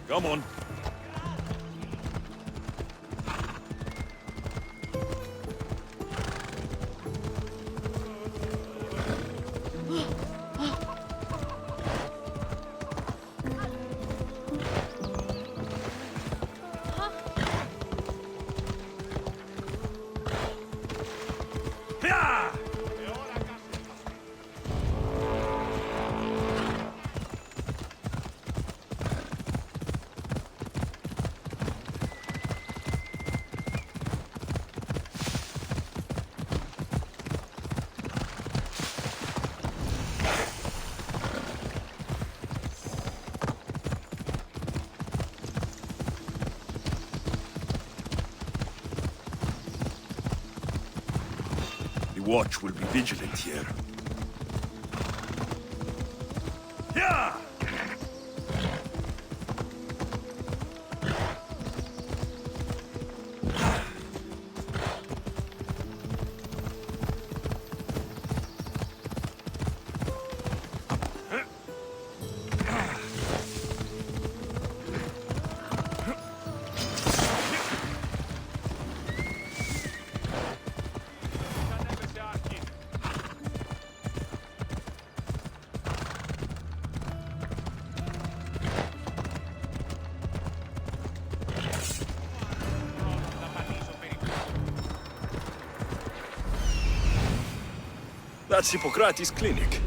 Come on. The watch will be vigilant here. Yeah! That's Hippocrates' clinic.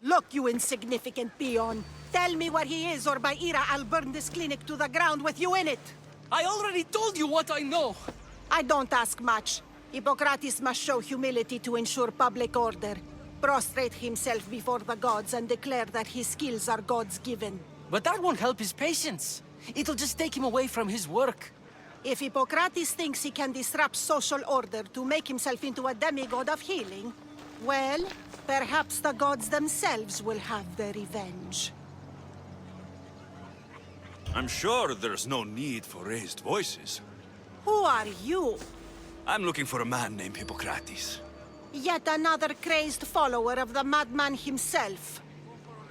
Look, you insignificant peon. Tell me where he is, or by Ira, I'll burn this clinic to the ground with you in it. I already told you what I know. I don't ask much. Hippocrates must show humility to ensure public order. Prostrate himself before the gods and declare that his skills are gods given. But that won't help his patients. It'll just take him away from his work. If Hippocrates thinks he can disrupt social order to make himself into a demigod of healing, well, perhaps the gods themselves will have their revenge. I'm sure there's no need for raised voices. Who are you? I'm looking for a man named Hippocrates. Yet another crazed follower of the madman himself.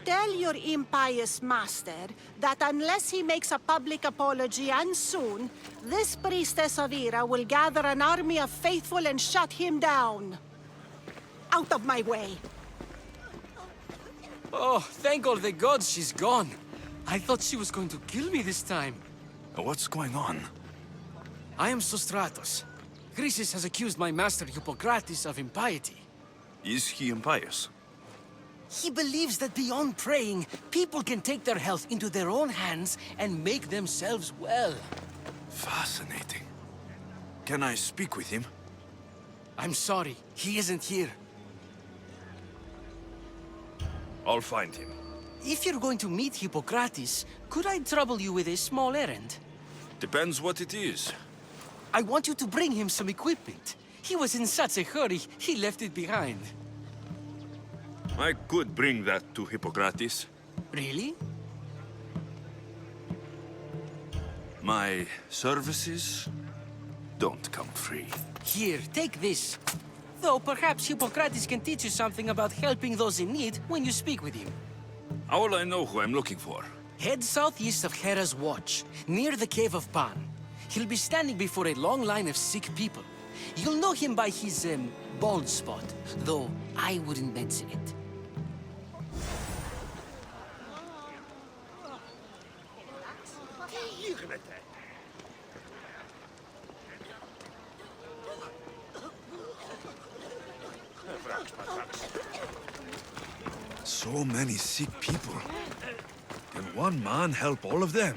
Tell your impious master that unless he makes a public apology, and soon, this priestess of Ira will gather an army of faithful and shut him down. Out of my way! Oh, thank all the gods she's gone. I thought she was going to kill me this time. What's going on? I am Sostratos. Chrysis has accused my master Hippocrates of impiety. Is he impious? He believes that beyond praying, people can take their health into their own hands and make themselves well. Fascinating. Can I speak with him? I'm sorry, he isn't here. I'll find him. If you're going to meet Hippocrates, could I trouble you with a small errand? Depends what it is. I want you to bring him some equipment. He was in such a hurry, he left it behind. I could bring that to Hippocrates. Really? My services don't come free. Here, take this. Though perhaps Hippocrates can teach you something about helping those in need when you speak with him. How will I know who I'm looking for? Head southeast of Hera's Watch, near the Cave of Pan. He'll be standing before a long line of sick people. You'll know him by his, bald spot, though I wouldn't mention it. So many sick people. Can one man help all of them?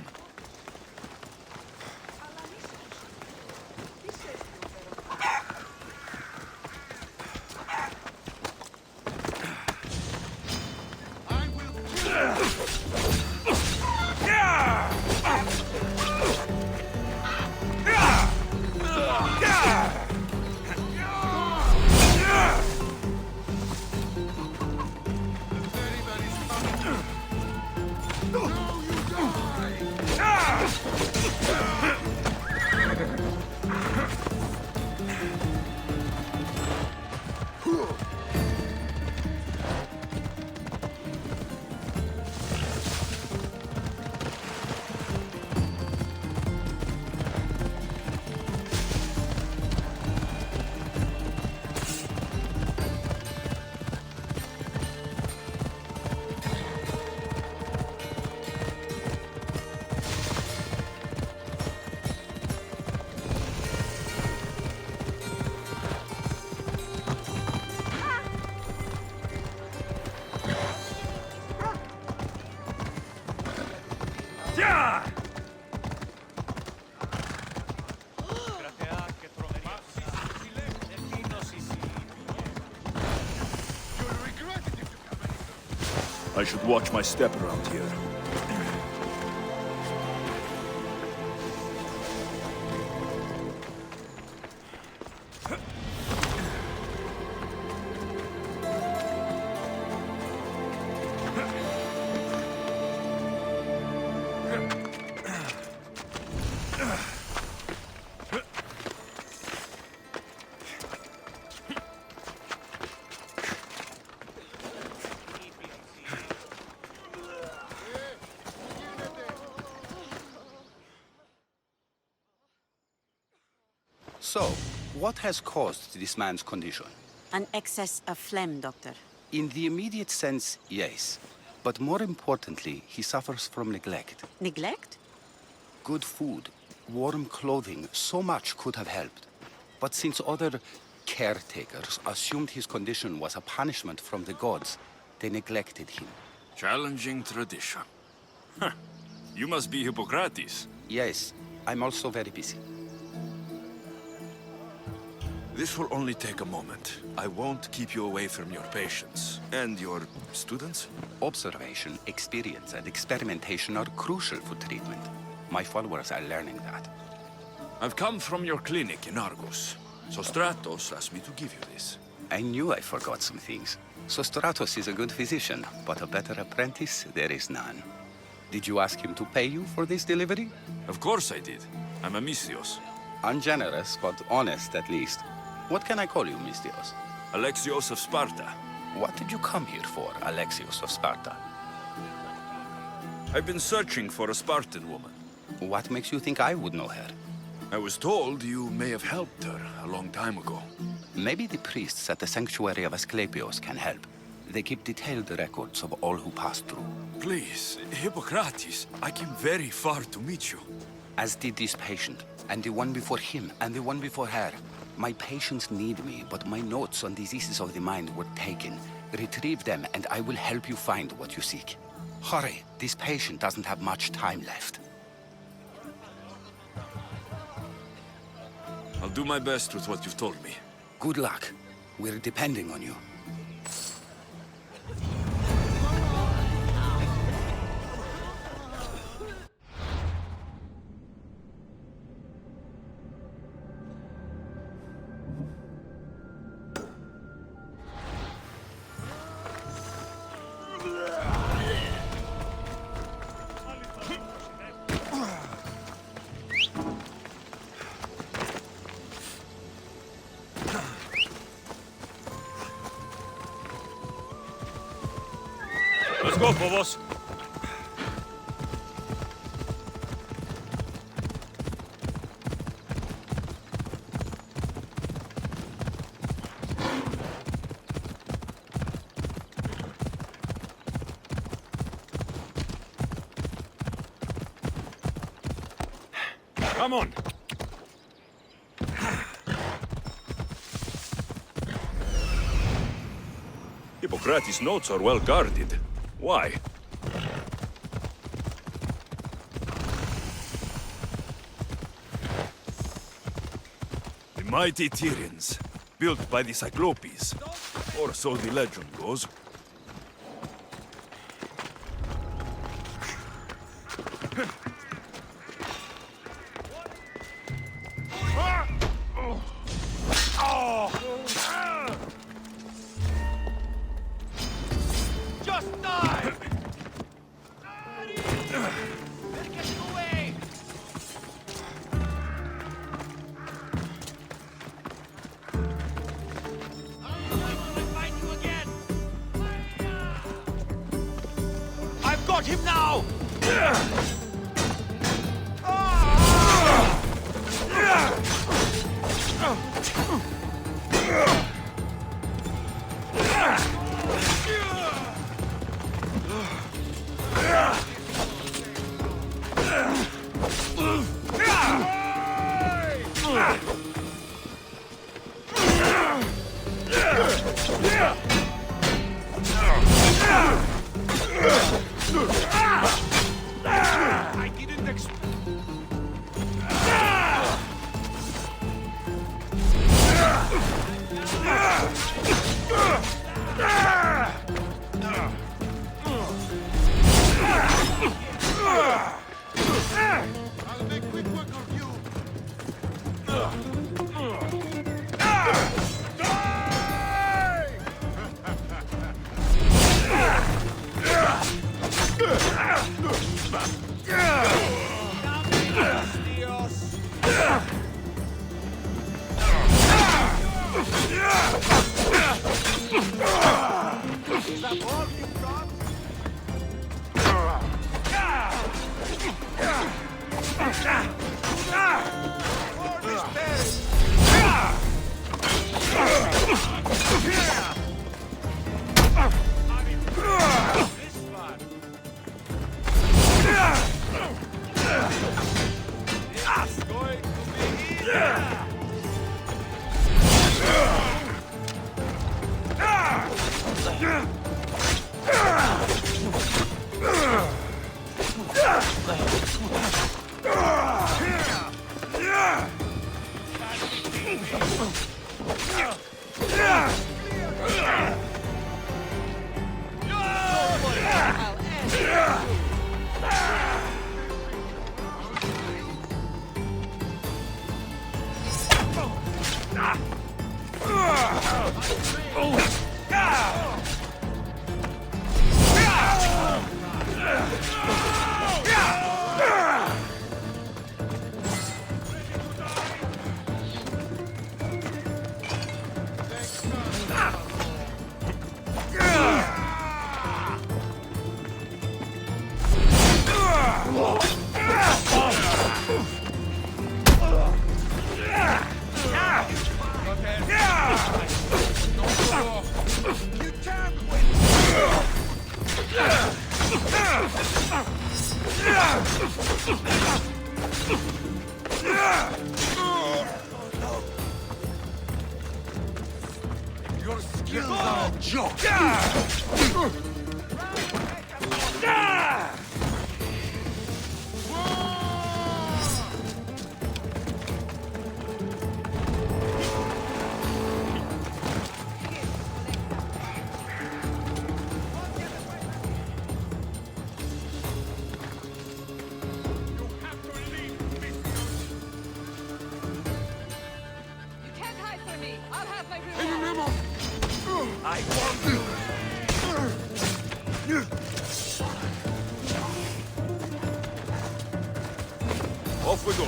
I should watch my step around here. So, what has caused this man's condition? An excess of phlegm, Doctor. In the immediate sense, yes. But more importantly, he suffers from neglect. Neglect? Good food, warm clothing, so much could have helped. But since other caretakers assumed his condition was a punishment from the gods, they neglected him. Challenging tradition. Huh. You must be Hippocrates. Yes, I'm also very busy. This will only take a moment. I won't keep you away from your patients. And your students? Observation, experience, and experimentation are crucial for treatment. My followers are learning that. I've come from your clinic in Argos. So Stratos asked me to give you this. I knew I forgot some things. So Stratos is a good physician, but a better apprentice there is none. Did you ask him to pay you for this delivery? Of course I did. I'm a Mystios. Ungenerous, but honest at least. What can I call you, Mystios? Alexios of Sparta. What did you come here for, Alexios of Sparta? I've been searching for a Spartan woman. What makes you think I would know her? I was told you may have helped her a long time ago. Maybe the priests at the Sanctuary of Asclepios can help. They keep detailed records of all who pass through. Please, Hippocrates, I came very far to meet you. As did this patient, and the one before him, and the one before her. My patients need me, but my notes on diseases of the mind were taken. Retrieve them, and I will help you find what you seek. Hurry, this patient doesn't have much time left. I'll do my best with what you've told me. Good luck. We're depending on you. Let's go, Phobos. Come on. Hippocrates' notes are well guarded. Why? The mighty Tyrians, built by the Cyclopes, or so the legend goes. Just die! I've got him now! I didn't expect. that all you've got? For this berry! This one! It's going to be easy! Your skills are a joke! You can't hide from me. I'll have my reward. I want you! Off we go.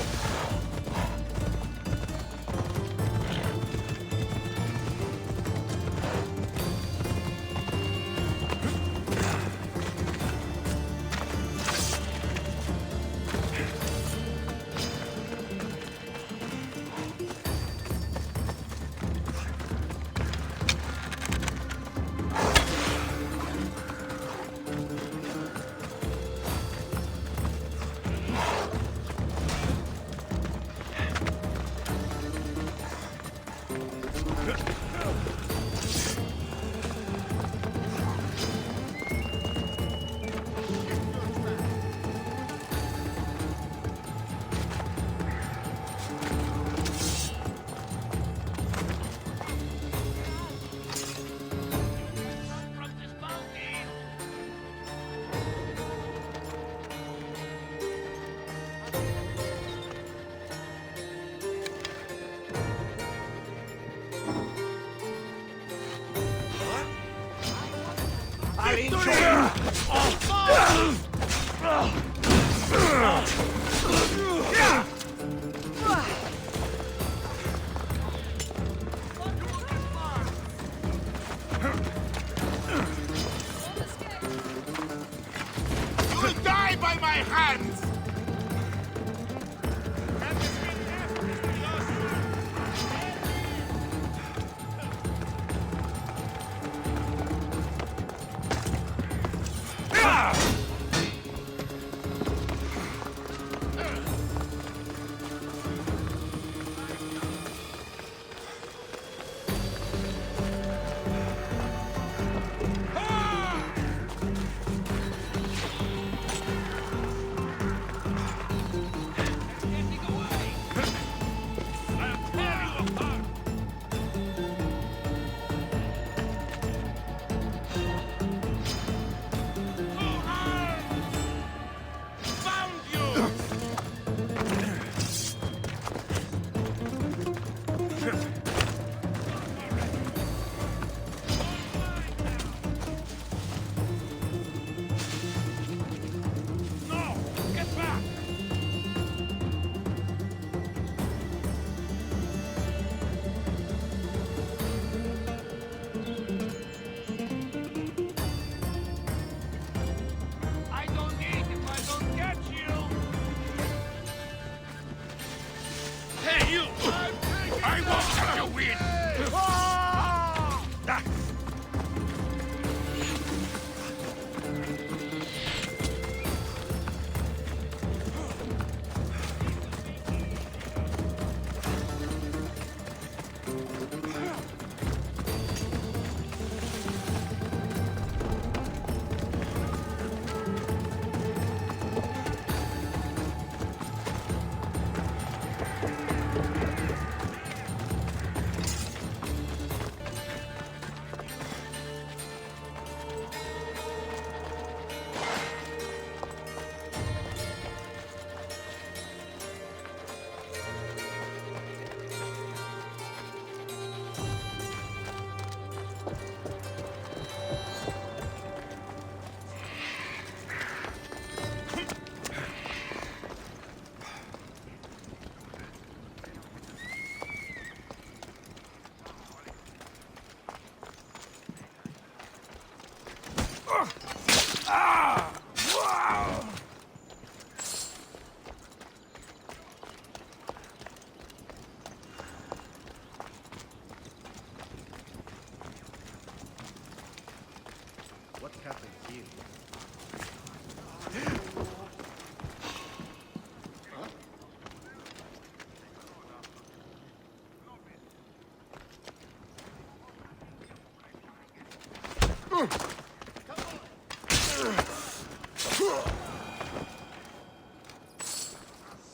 You'll die by my hands!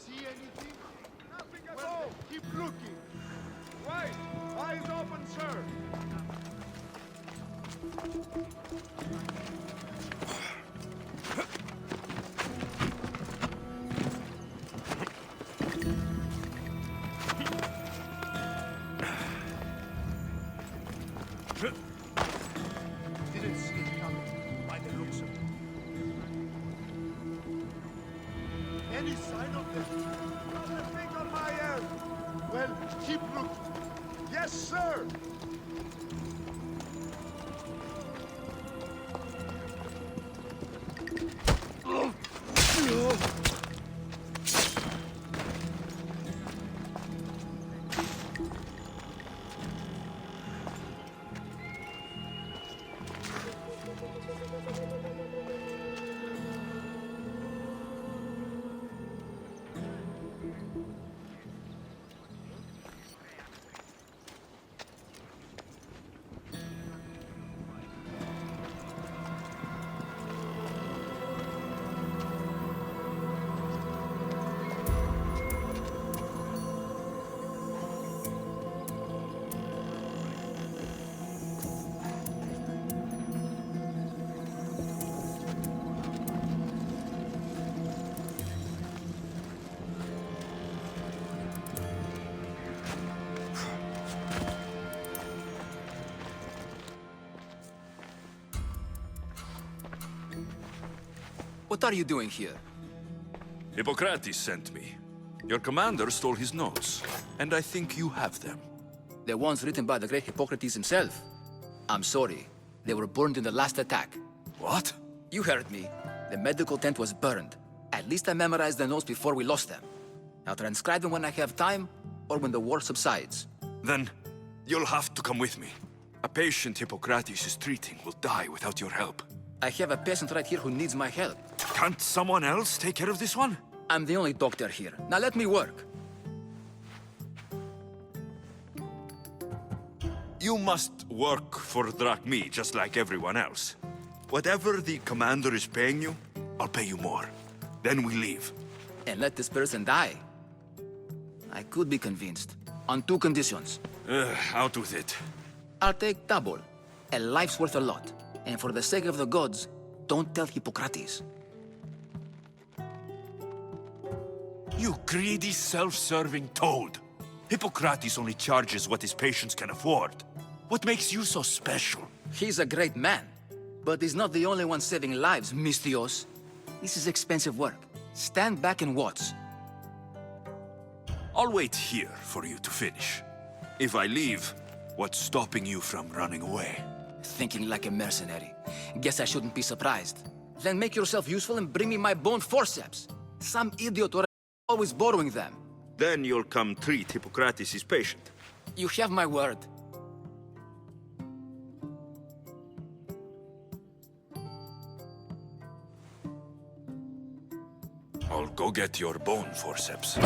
See anything? Nothing at all. Keep looking. Right. Eyes open, sir. Didn't see it coming by the looks of it. Any sign of them? Not a thing on my end. Well, keep looking. Yes, sir. What are you doing here? Hippocrates sent me. Your commander stole his notes, and I think you have them. The ones written by the great Hippocrates himself. I'm sorry. They were burned in the last attack. What? You heard me. The medical tent was burned. At least I memorized the notes before we lost them. I'll transcribe them when I have time, or when the war subsides. Then, you'll have to come with me. A patient Hippocrates is treating will die without your help. I have a patient right here who needs my help. Can't someone else take care of this one? I'm the only doctor here. Now let me work. You must work for drachmi, just like everyone else. Whatever the commander is paying you, I'll pay you more. Then we leave. And let this person die. I could be convinced. On two conditions. Out with it. I'll take double. A life's worth a lot. And for the sake of the gods, don't tell Hippocrates. You greedy, self-serving toad. Hippocrates only charges what his patients can afford. What makes you so special? He's a great man. But he's not the only one saving lives, Mystios. This is expensive work. Stand back and watch. I'll wait here for you to finish. If I leave, what's stopping you from running away? Thinking like a mercenary. Guess I shouldn't be surprised. Then make yourself useful and bring me my bone forceps. Some idiot or always borrowing them. Then you'll come treat Hippocrates' patient. You have my word. I'll go get your bone forceps.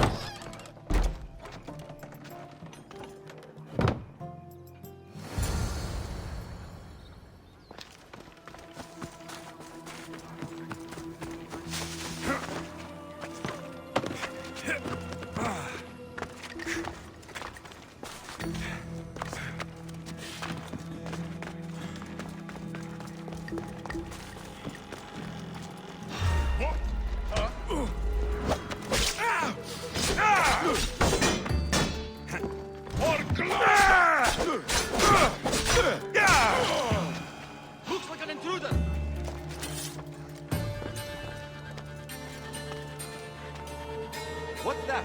Looks like an intruder. What's that?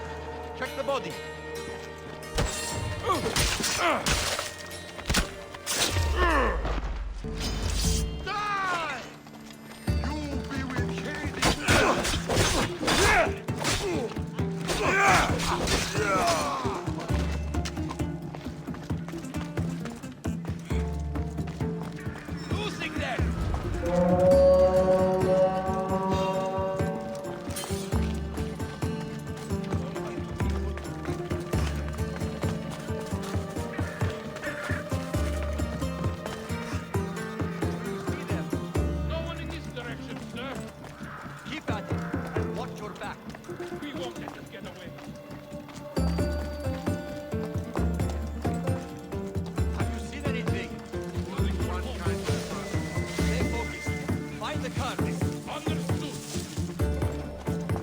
Check the body. Die! You'll be with Hades. Losing them!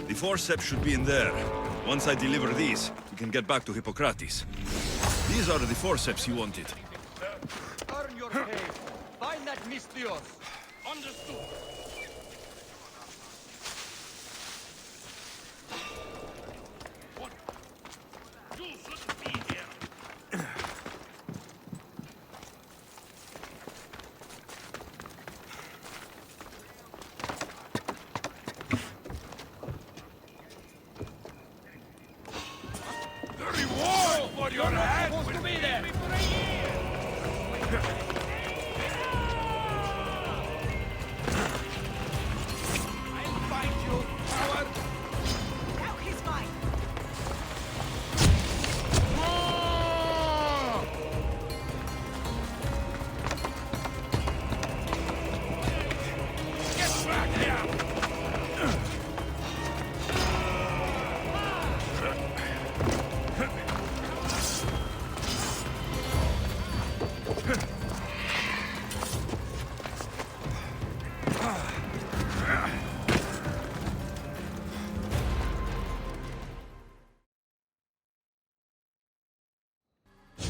The forceps should be in there. Once I deliver these, we can get back to Hippocrates. These are the forceps you wanted. Earn your pay. Find that Mystios. Understood. What? You shouldn't be here. The reward for your hand will be there. I'll find you, coward. Now he's mine. Get back here!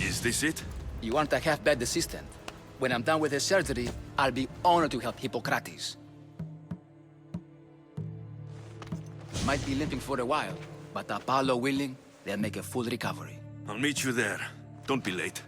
Is this it? You aren't a half-bad assistant. When I'm done with the surgery, I'll be honored to help Hippocrates. Might be limping for a while, but Apollo willing, they'll make a full recovery. I'll meet you there. Don't be late.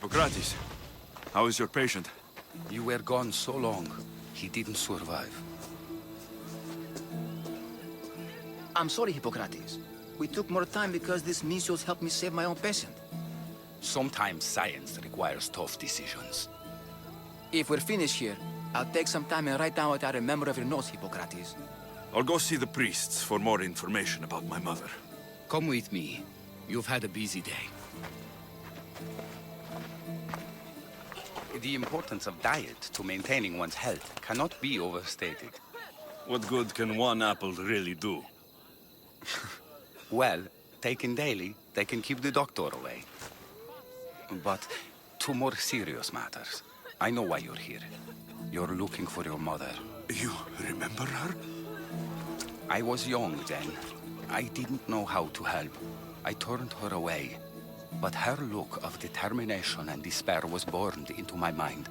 Hippocrates, how is your patient? You were gone so long, he didn't survive. I'm sorry, Hippocrates. We took more time because this Naxos helped me save my own patient. Sometimes science requires tough decisions. If we're finished here, I'll take some time and write down what I remember of your notes, Hippocrates. I'll go see the priests for more information about my mother. Come with me. You've had a busy day. The importance of diet to maintaining one's health cannot be overstated. What good can one apple really do? Well, taken daily, they can keep the doctor away. But to more serious matters, I know why you're here. You're looking for your mother. You remember her? I was young then. I didn't know how to help. I turned her away. But her look of determination and despair was burned into my mind.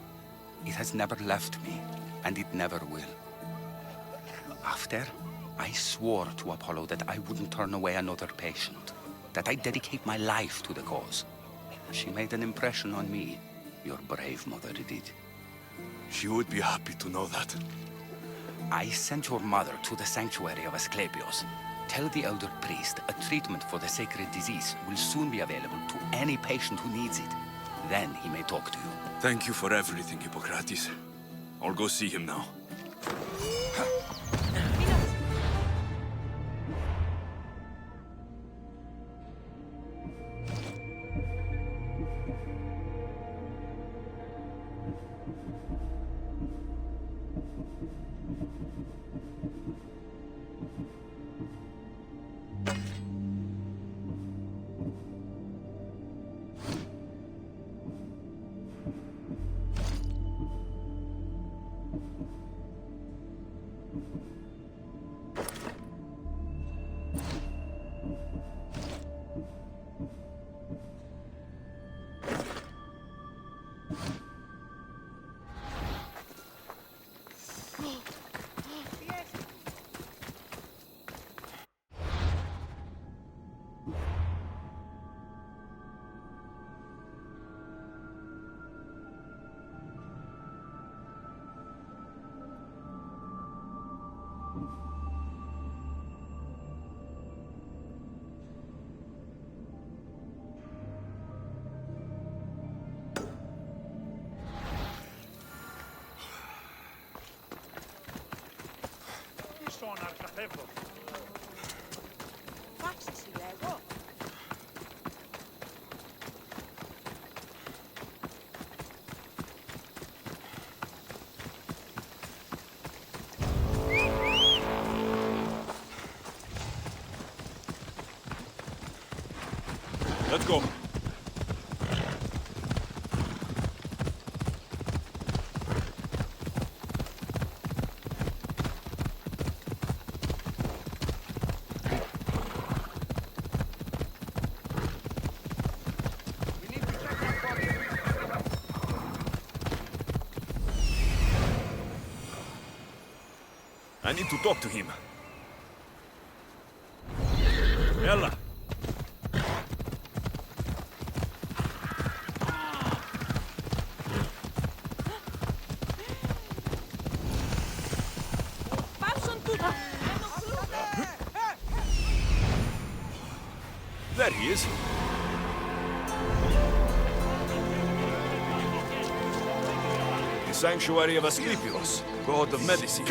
It has never left me, and it never will. After, I swore to Apollo that I wouldn't turn away another patient, that I'd dedicate my life to the cause. She made an impression on me. Your brave mother did. She would be happy to know that. I sent your mother to the Sanctuary of Asclepios. Tell the elder priest a treatment for the sacred disease will soon be available to any patient who needs it. Then he may talk to you. Thank you for everything, Hippocrates. I'll go see him now. Let's go. We need to check that body. I need to talk to him. Ella. There he is. The Sanctuary of Asclepios, god of medicine.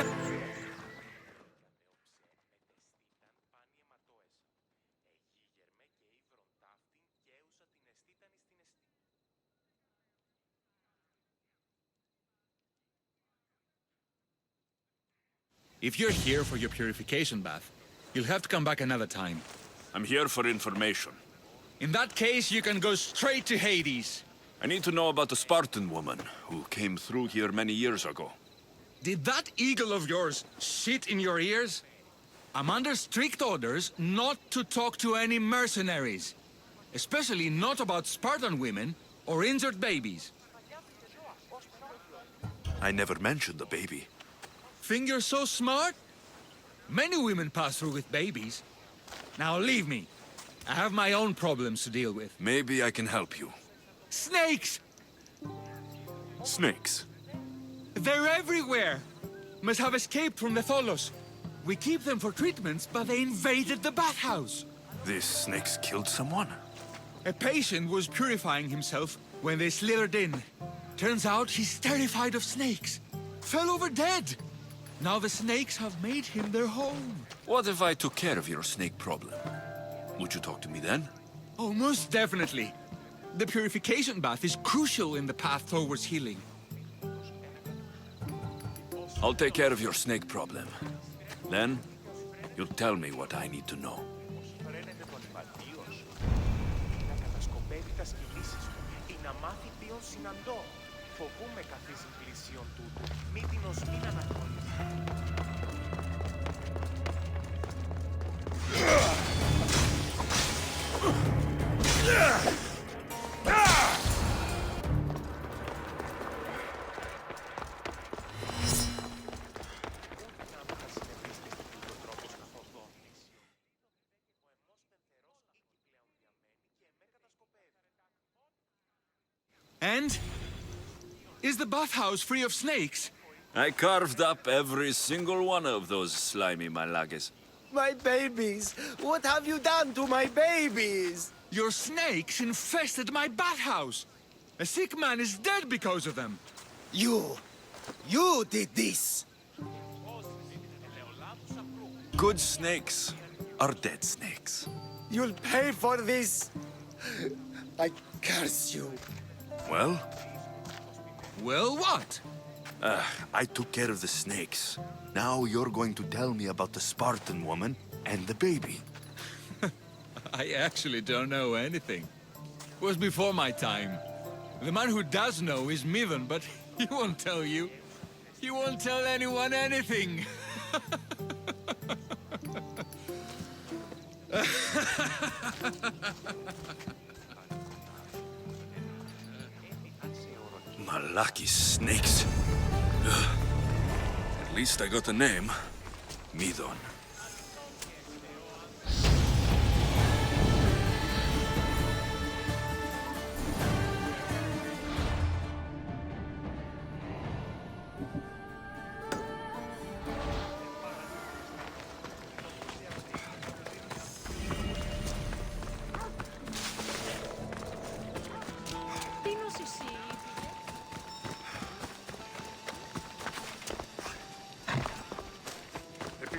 If you're here for your purification bath, you'll have to come back another time. I'm here for information. In that case, you can go straight to Hades. I need to know about the Spartan woman who came through here many years ago. Did that eagle of yours shit in your ears? I'm under strict orders not to talk to any mercenaries. Especially not about Spartan women or injured babies. I never mentioned the baby. Think you're so smart? Many women pass through with babies. Now leave me. I have my own problems to deal with. Maybe I can help you. Snakes! Snakes. They're everywhere! Must have escaped from the Tholos. We keep them for treatments, but they invaded the bathhouse. These snakes killed someone? A patient was purifying himself when they slithered in. Turns out he's terrified of snakes. Fell over dead. Now the snakes have made him their home. What if I took care of your snake problem? Would you talk to me then? Oh, most definitely. The purification bath is crucial in the path towards healing. I'll take care of your snake problem. Then, you'll tell me what I need to know. And? Is the bathhouse free of snakes? I carved up every single one of those slimy malagas. My babies! What have you done to my babies? Your snakes infested my bathhouse! A sick man is dead because of them! You did this! Good snakes are dead snakes. You'll pay for this! I curse you! Well, Well, what? I took care of the snakes. Now you're going to tell me about the Spartan woman and the baby. I actually don't know anything. It was before my time. The man who does know is Midon, but he won't tell you. He won't tell anyone anything. Malaki snakes. Ugh. At least I got a name. Midon.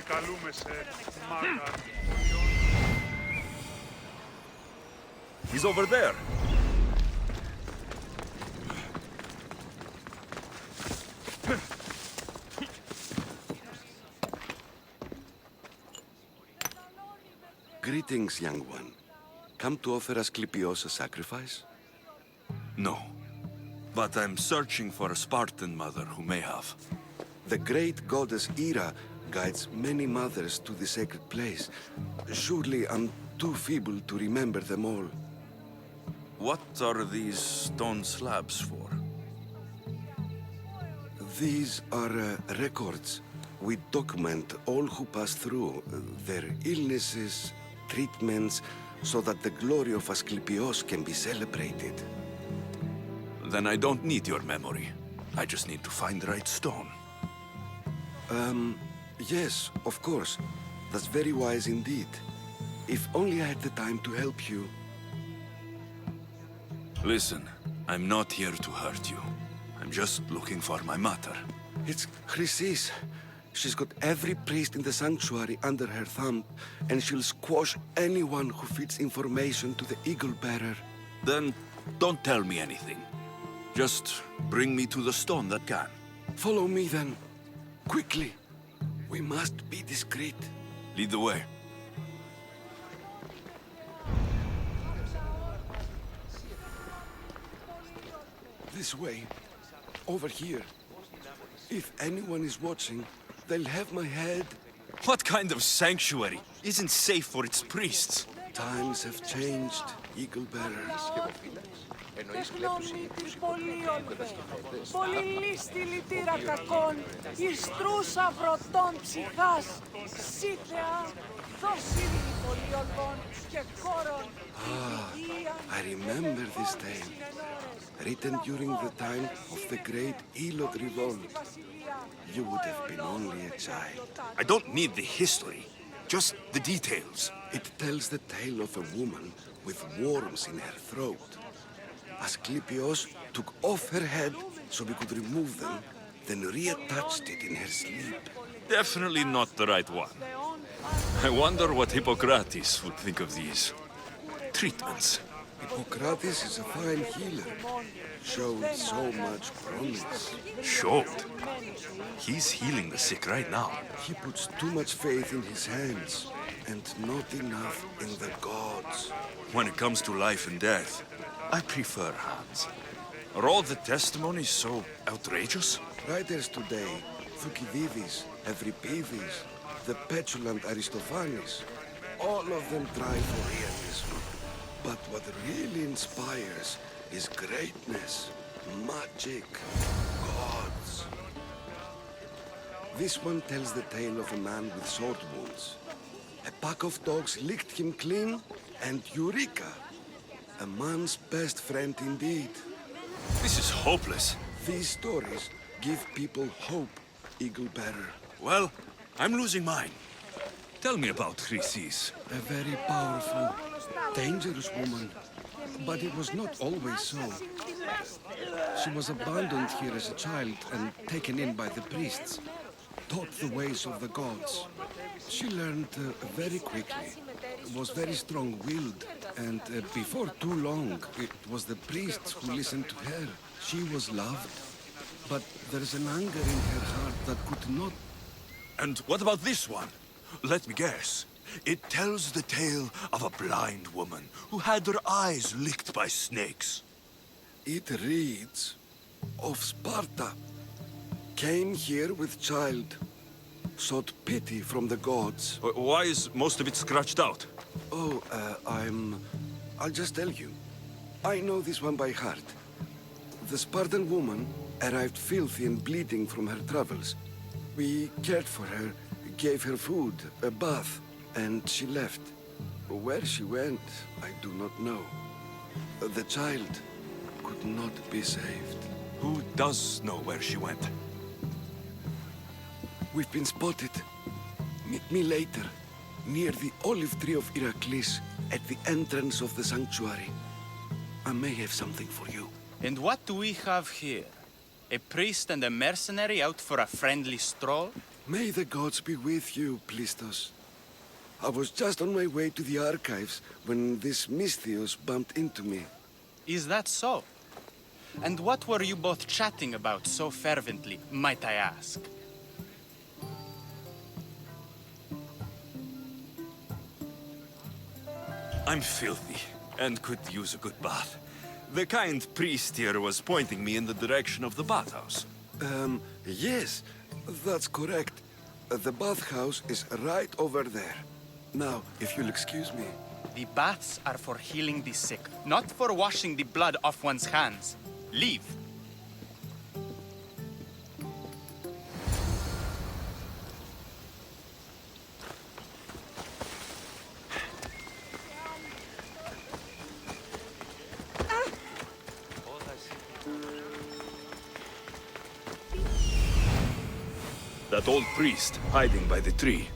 Καλούμε σε μάγα. He's over there. Greetings, young one. Come to offer Asclepios a sacrifice? No. But I'm searching for a Spartan mother who may have. The great goddess Hera guides many mothers to the sacred place. Surely I'm too feeble to remember them all. What are these stone slabs for? These are records. We document all who pass through, their illnesses, treatments, so that the glory of Asclepios can be celebrated. Then I don't need your memory. I just need to find the right stone. Yes, of course. That's very wise indeed. If only I had the time to help you. Listen, I'm not here to hurt you. I'm just looking for my mother. It's Chrysis. She's got every priest in the sanctuary under her thumb, and she'll squash anyone who feeds information to the Eagle Bearer. Then don't tell me anything. Just bring me to the stone that can. Follow me then. Quickly. We must be discreet. Lead the way. This way. Over here. If anyone is watching, they'll have my head. What kind of sanctuary isn't safe for its priests? Times have changed, Eagle Bearer. Τεχνομήτρη πολύολβε, πολυλίστη λυτήρα κακών, ιστρούσα βρωτών ψυχάς, σύθεα, δόσιλη πολύολβων και κόρων, I remember this tale, written during the time of the great Elot revolt. You would have been only a child. I don't need the history, just the details. It tells the tale of a woman with worms in her throat. Asclepios took off her head so we could remove them, then reattached it in her sleep. Definitely not the right one. I wonder what Hippocrates would think of these treatments. Hippocrates is a fine healer. Showed so much promise. Showed? He's healing the sick right now. He puts too much faith in his hands, and not enough in the gods. When it comes to life and death, I prefer hands. Are all the testimonies so outrageous? Writers today, Thucydides, Euripides, the petulant Aristophanes, all of them try for realism. But what really inspires is greatness, magic, gods. This one tells the tale of a man with sword wounds. A pack of dogs licked him clean, and Eureka! A man's best friend indeed. This is hopeless. These stories give people hope, Eagle Bearer. Well, I'm losing mine. Tell me about Chrysis. A very powerful, dangerous woman. But it was not always so. She was abandoned here as a child and taken in by the priests, taught the ways of the gods. She learned very quickly, was very strong-willed, and before too long, it was the priests who listened to her. She was loved, but there's an anger in her heart that could not... And what about this one? Let me guess. It tells the tale of a blind woman who had her eyes licked by snakes. It reads of Sparta. Came here with child. Sought pity from the gods. Why is most of it scratched out? Oh, I'll just tell you. I know this one by heart. The Spartan woman arrived filthy and bleeding from her travels. We cared for her, gave her food, a bath, and she left. Where she went, I do not know. The child could not be saved. Who does know where she went? We've been spotted. Meet me later, near the olive tree of Heracles, at the entrance of the sanctuary. I may have something for you. And what do we have here? A priest and a mercenary out for a friendly stroll? May the gods be with you, Plistos. I was just on my way to the archives when this Misthios bumped into me. Is that so? And what were you both chatting about so fervently, might I ask? I'm filthy, and could use a good bath. The kind priest here was pointing me in the direction of the bathhouse. Yes, that's correct. The bathhouse is right over there. Now, if you'll excuse me. The baths are for healing the sick, not for washing the blood off one's hands. Leave. That old priest, hiding by the tree.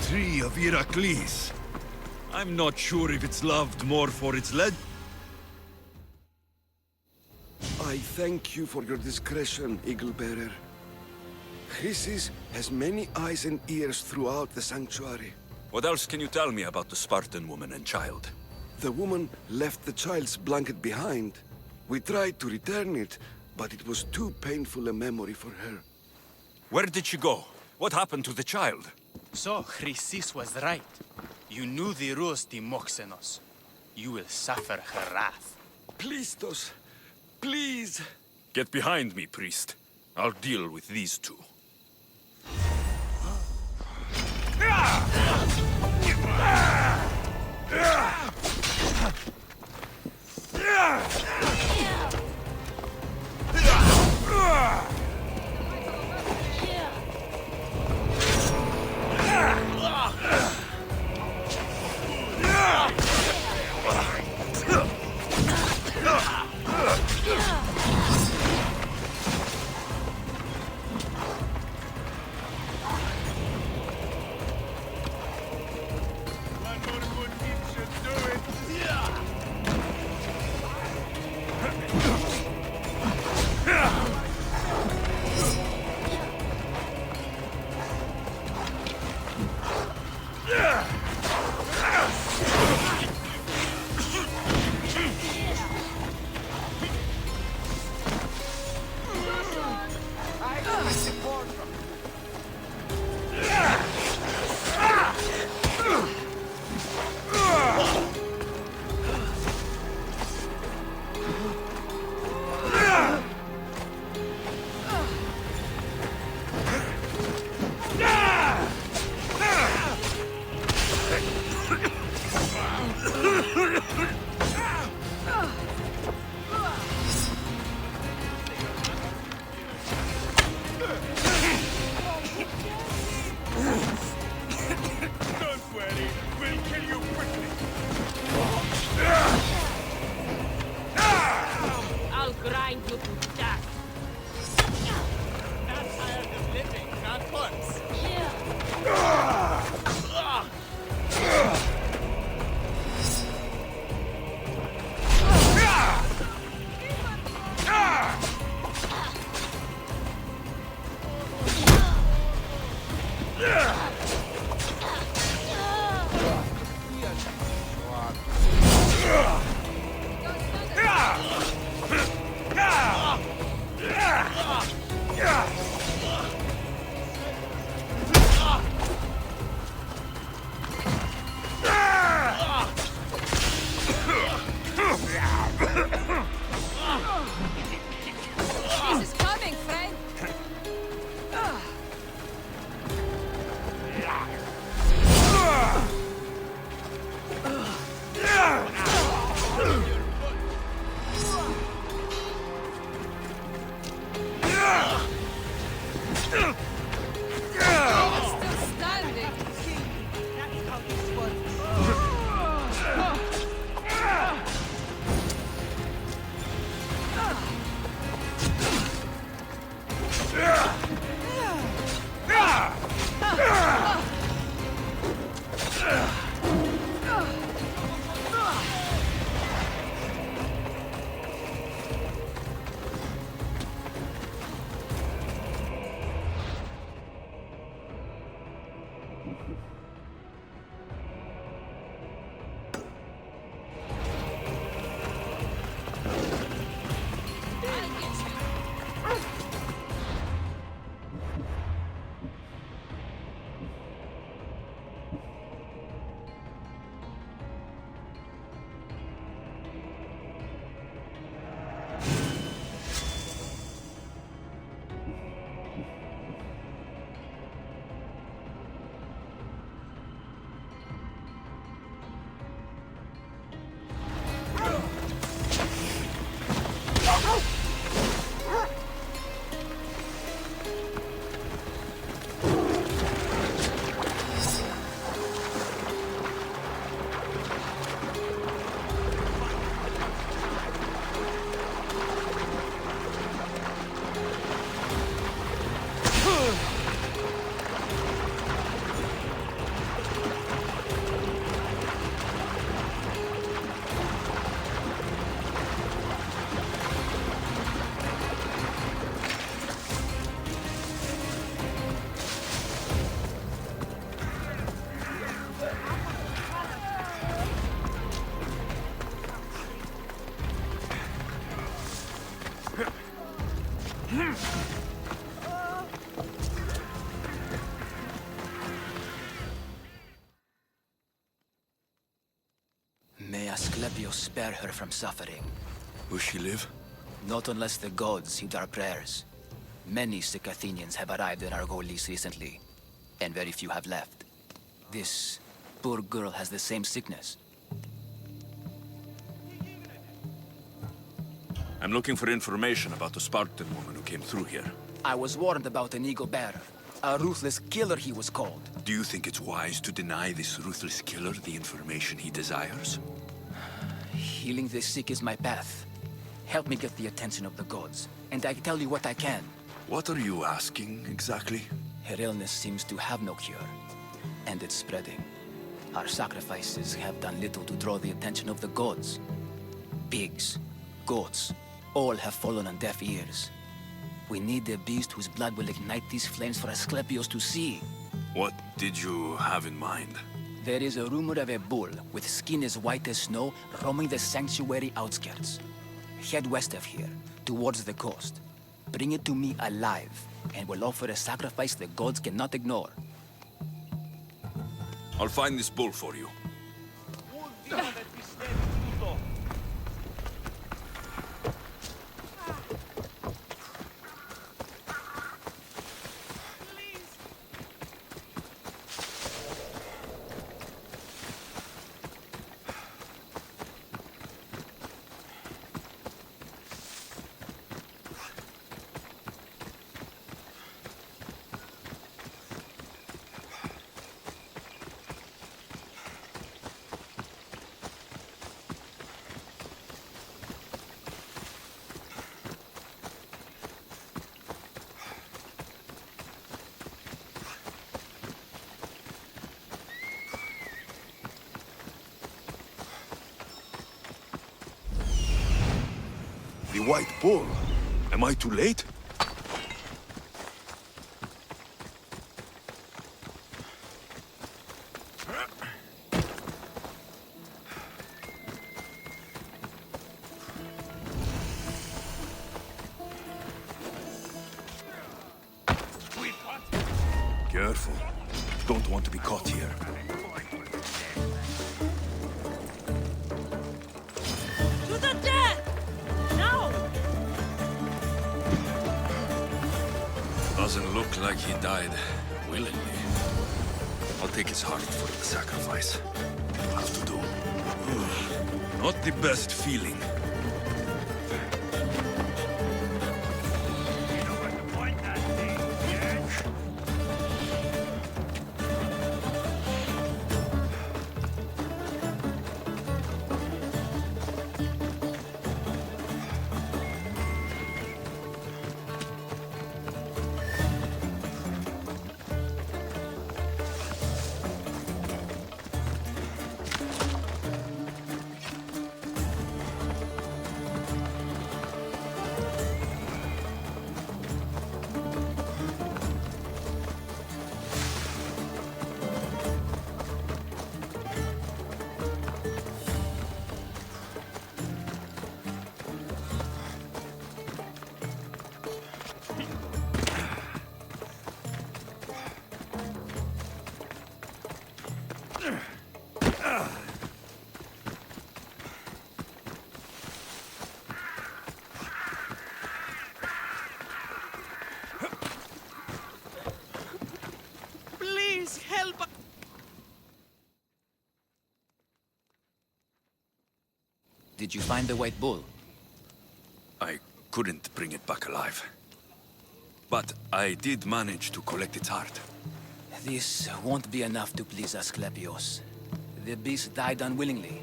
Tree of Heracles. I'm not sure if it's loved more for its lead. I thank you for your discretion, Eagle Bearer. Chrysis has many eyes and ears throughout the sanctuary. What else can you tell me about the Spartan woman and child? The woman left the child's blanket behind. We tried to return it, but it was too painful a memory for her. Where did she go? What happened to the child? So, Chrysis was right. You knew the rules, Timoxenos. You will suffer her wrath. Plistos, please. Get behind me, priest. I'll deal with these two. May Asclepios spare her from suffering. Will she live? Not unless the gods heed our prayers. Many sick Athenians have arrived in Argolis recently, and very few have left. This poor girl has the same sickness. I'm looking for information about the Spartan woman who came through here. I was warned about an eagle bearer. A ruthless killer, he was called. Do you think it's wise to deny this ruthless killer the information he desires? Healing the sick is my path. Help me get the attention of the gods, and I tell you what I can. What are you asking, exactly? Her illness seems to have no cure, and it's spreading. Our sacrifices have done little to draw the attention of the gods. Pigs, goats, all have fallen on deaf ears. We need a beast whose blood will ignite these flames for Asclepios to see. What did you have in mind? There is a rumor of a bull with skin as white as snow roaming the sanctuary outskirts. Head west of here, towards the coast. Bring it to me alive, and we'll offer a sacrifice the gods cannot ignore. I'll find this bull for you. The White Bull. Am I too late? Careful. Don't want to be caught here. To the death! Now! Doesn't look like he died willingly. I'll take his heart for the sacrifice. I'll have to do. Not the best feeling. Please help. Did you find the White Bull? I couldn't bring it back alive. But I did manage to collect its heart. This won't be enough to please Asclepios. The beast died unwillingly,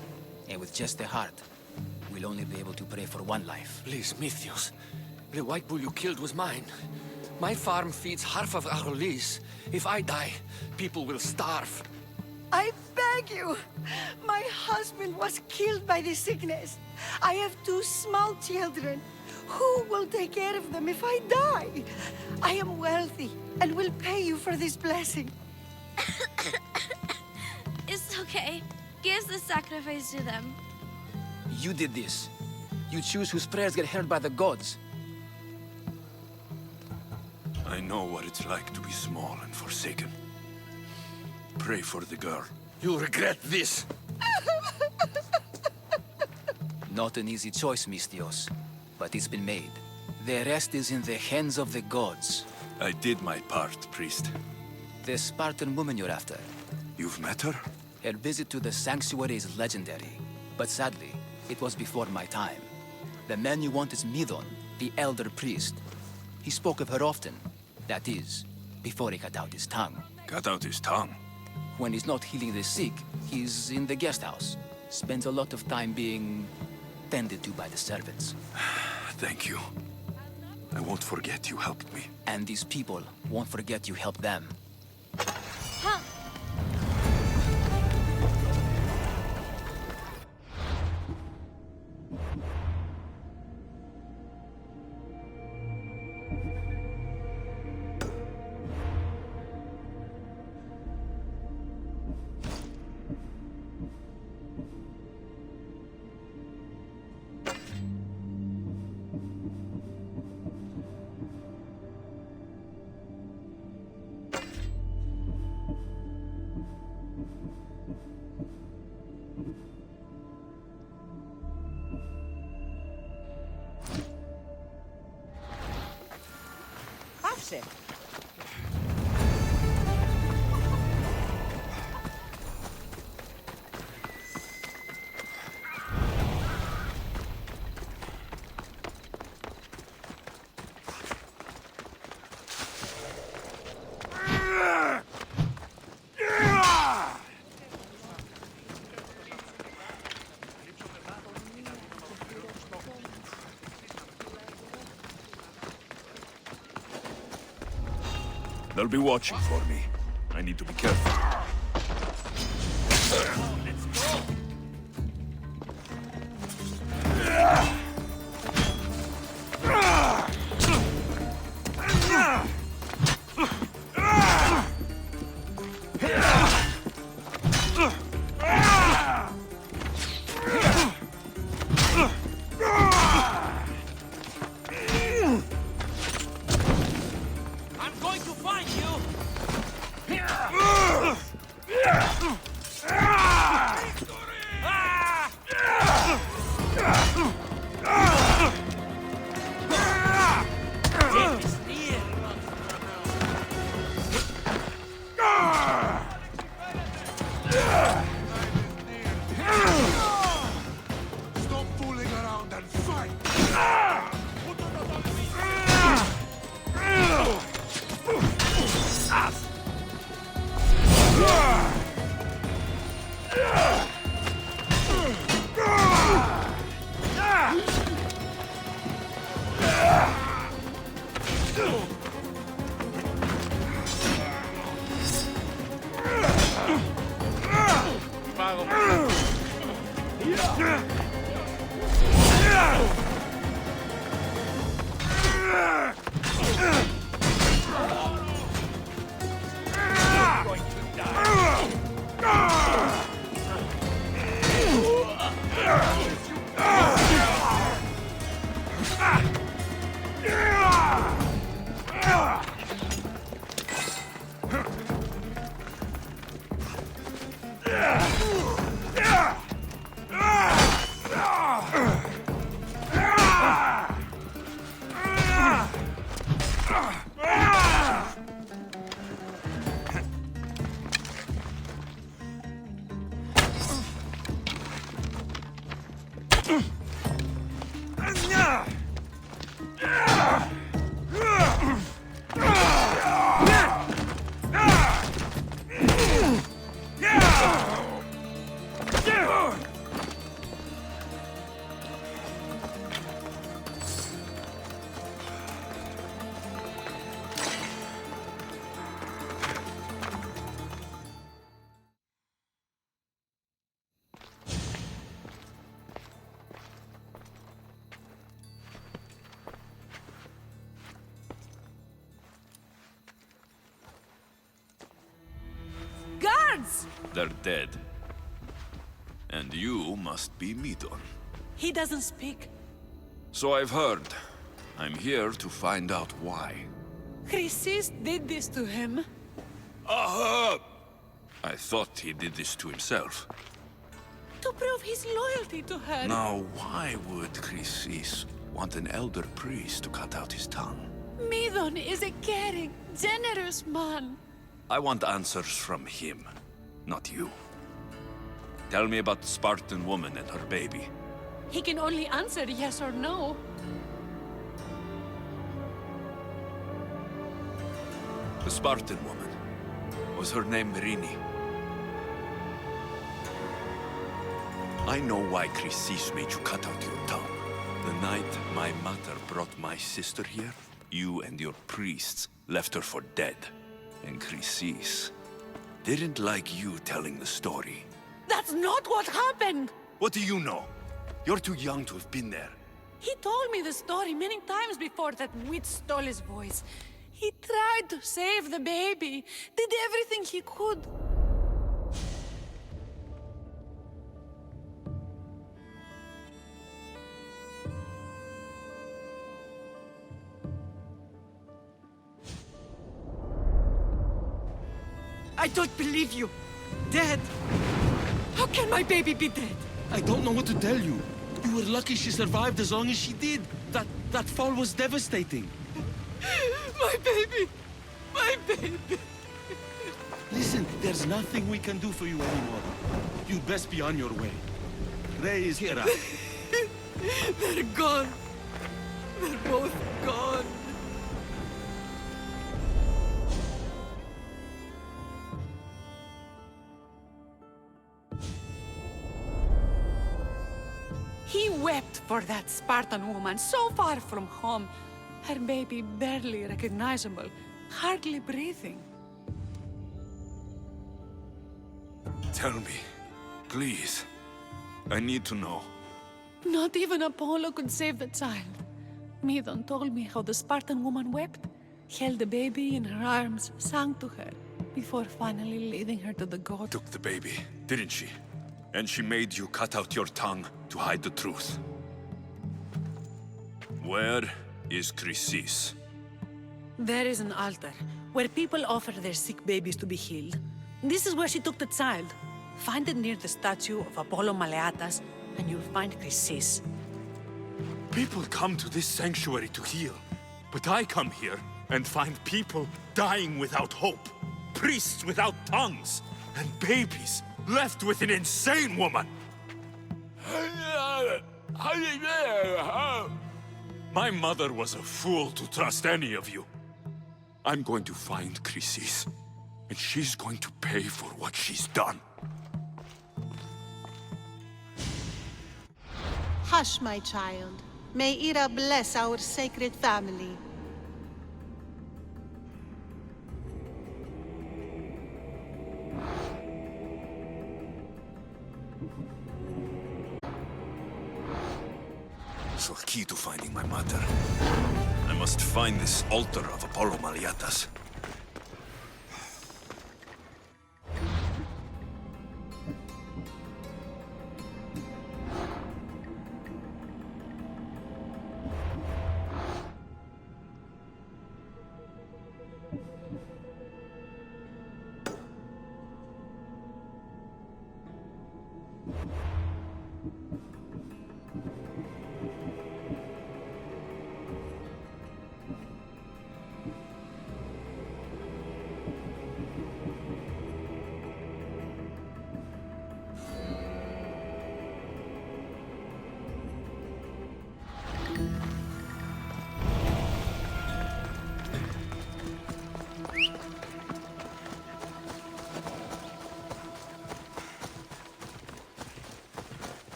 and with just the heart, we'll only be able to pray for one life. Please, Mythios. The white bull you killed was mine. My farm feeds half of Argolis. If I die, people will starve. I beg you! My husband was killed by the sickness. I have 2 small children. Who will take care of them if I die? I am wealthy and will pay you for this blessing. It's okay. Give the sacrifice to them. You did this. You choose whose prayers get heard by the gods. I know what it's like to be small and forsaken. Pray for the girl. You'll regret this. Not an easy choice, Mistios, but it's been made. The rest is in the hands of the gods. I did my part, priest. The Spartan woman you're after. You've met her? Her visit to the Sanctuary is legendary, but sadly, it was before my time. The man you want is Midon, the elder priest. He spoke of her often. That is, before he cut out his tongue. Cut out his tongue? When he's not healing the sick, he's in the guest house. Spends a lot of time being tended to by the servants. Thank you. I won't forget you helped me. And these people won't forget you helped them. Huh. Πάψε. They'll be watching for me. I need to be careful. Stop fooling around and fight! Guards! They're dead. And you must be Midon. He doesn't speak. So I've heard. I'm here to find out why. Chrysis did this to him. Aha! I thought he did this to himself. To prove his loyalty to her. Now, why would Chrysis want an elder priest to cut out his tongue? Medon is a caring, generous man. I want answers from him, not you. Tell me about the Spartan woman and her baby. He can only answer yes or no. The Spartan woman. Was her name Rini? I know why Chrysis made you cut out your tongue. The night my mother brought my sister here, you and your priests left her for dead. And Chrysis didn't like you telling the story. That's not what happened! What do you know? You're too young to have been there. He told me the story many times before that witch stole his voice. He tried to save the baby, did everything he could. I don't believe you. Dead. How can my baby be dead? I don't know what to tell you. You were lucky she survived as long as she did. That fall was devastating. My baby! My baby! Listen, there's nothing we can do for you anymore. You'd best be on your way. Ray is here. They're gone. They're both gone. He wept for that Spartan woman so far from home. Her baby barely recognizable, hardly breathing. Tell me, please. I need to know. Not even Apollo could save the child. Medon told me how the Spartan woman wept, held the baby in her arms, sang to her, before finally leading her to the god. Took the baby, didn't she? And she made you cut out your tongue to hide the truth. Where is Chrysis? There is an altar, where people offer their sick babies to be healed. This is where she took the child. Find it near the statue of Apollo Maleatas, and you'll find Chrysis. People come to this sanctuary to heal. But I come here and find people dying without hope. Priests without tongues. And babies left with an insane woman. My mother was a fool to trust any of you. I'm going to find Chrysis, and she's going to pay for what she's done. Hush, my child. May Ira bless our sacred family. So a key to finding my mother. I must find this altar of Apollo Maleatas.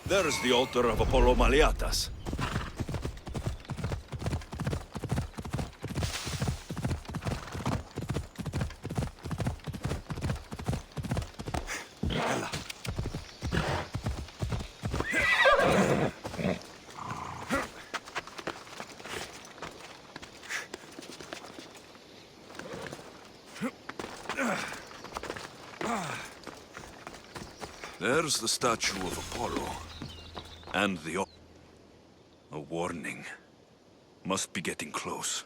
There is the altar of Apollo Maliatas. There's the statue of Apollo. And the... A warning. Must be getting close.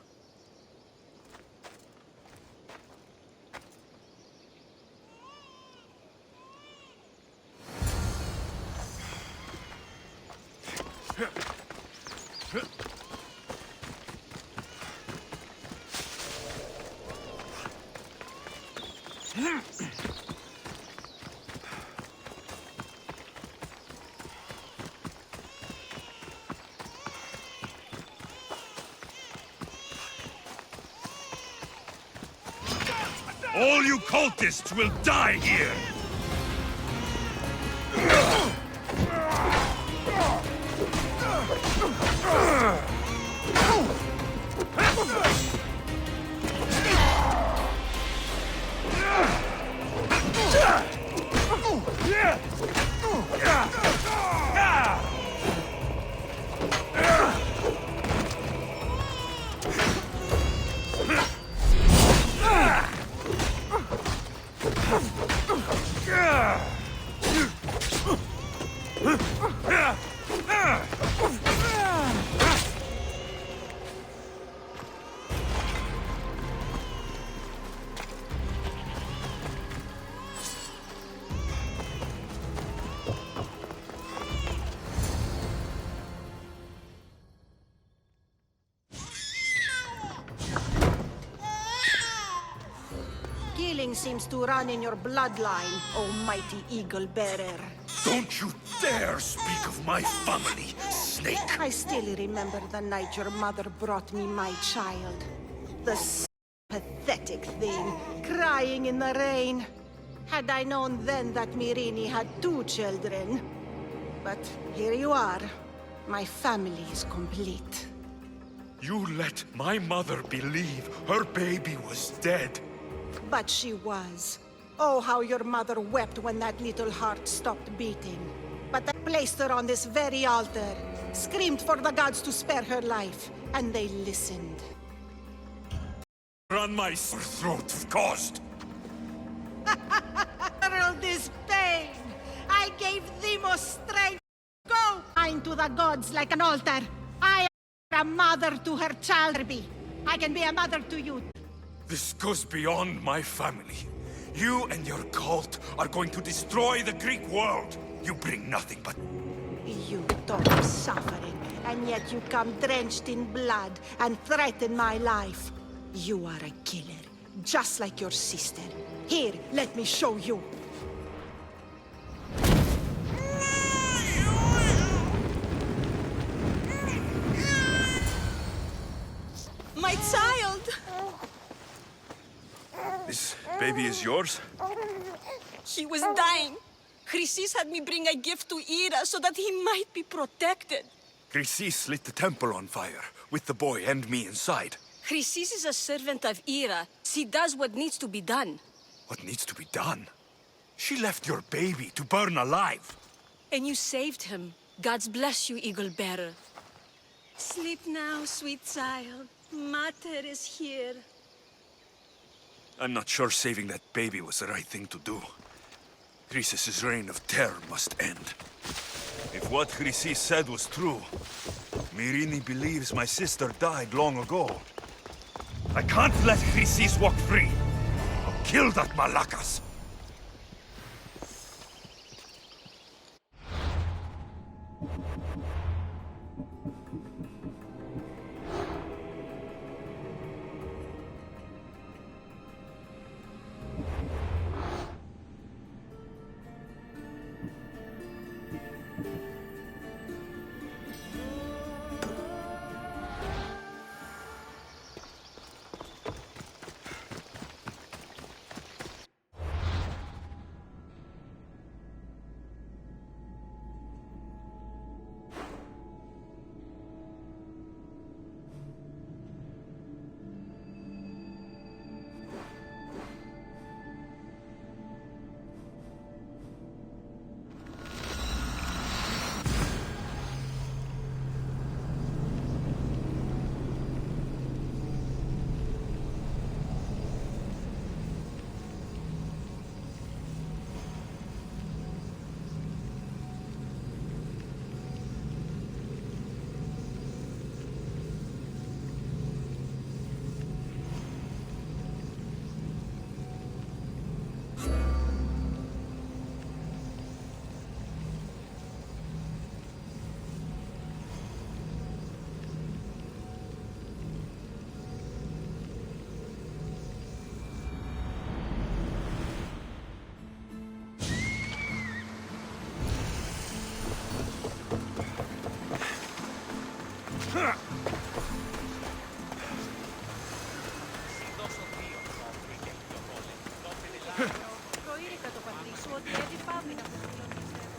All you cultists will die here! Killing seems to run in your bloodline, almighty eagle bearer. Don't you dare speak of my family, snake! I still remember the night your mother brought me my child. The pathetic thing, crying in the rain. Had I known then that Myrrine had 2 children. But here you are. My family is complete. You let my mother believe her baby was dead. But she was. Oh, how your mother wept when that little heart stopped beating. But I placed her on this very altar, screamed for the gods to spare her life, and they listened. Run my throat caused. All this pain! I gave thee more strength. Go! Bind to the gods like an altar. I am a mother to her child. I can be a mother to you. This goes beyond my family. You and your cult are going to destroy the Greek world. You bring nothing but... You talk of suffering, and yet you come drenched in blood and threaten my life. You are a killer, just like your sister. Here, let me show you. My child! This baby is yours? He was dying. Chrysis had me bring a gift to Ira so that he might be protected. Chrysis lit the temple on fire, with the boy and me inside. Chrysis is a servant of Ira. She does what needs to be done. What needs to be done? She left your baby to burn alive. And you saved him. God's bless you, Eagle Bearer. Sleep now, sweet child. Mater is here. I'm not sure saving that baby was the right thing to do. Chrysis' reign of terror must end. If what Chrysis said was true, Myrrine believes my sister died long ago. I can't let Chrysis walk free. I'll kill that Malakas. Προείρηκα το πατρί σου ότι έτσι πάβει να προσφυλώνεις εδώ.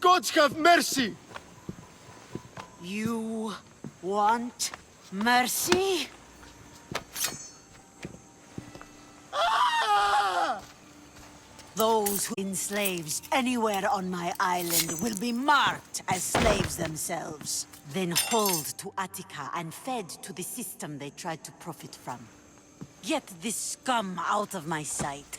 Gods have mercy! You want mercy? Those who enslaves anywhere on my island will be marked as slaves themselves, then hauled to Attica and fed to the system they tried to profit from. Get this scum out of my sight.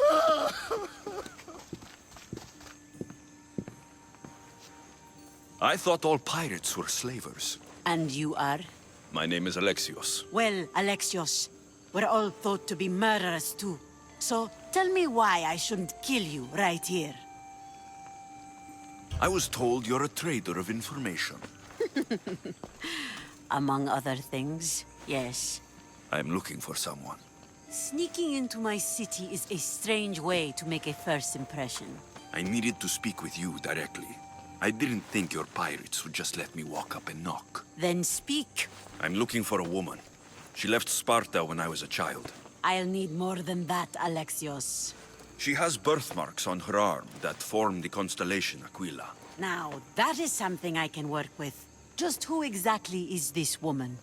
I thought all pirates were slavers. And you are? My name is Alexios. Well, Alexios, we're all thought to be murderers too. So tell me why I shouldn't kill you right here. I was told you're a trader of information. Among other things, yes. I'm looking for someone. Sneaking into my city is a strange way to make a first impression. I needed to speak with you directly. I didn't think your pirates would just let me walk up and knock. Then speak. I'm looking for a woman. She left Sparta when I was a child. I'll need more than that, Alexios. She has birthmarks on her arm that form the constellation Aquila. Now, that is something I can work with. Just who exactly is this woman?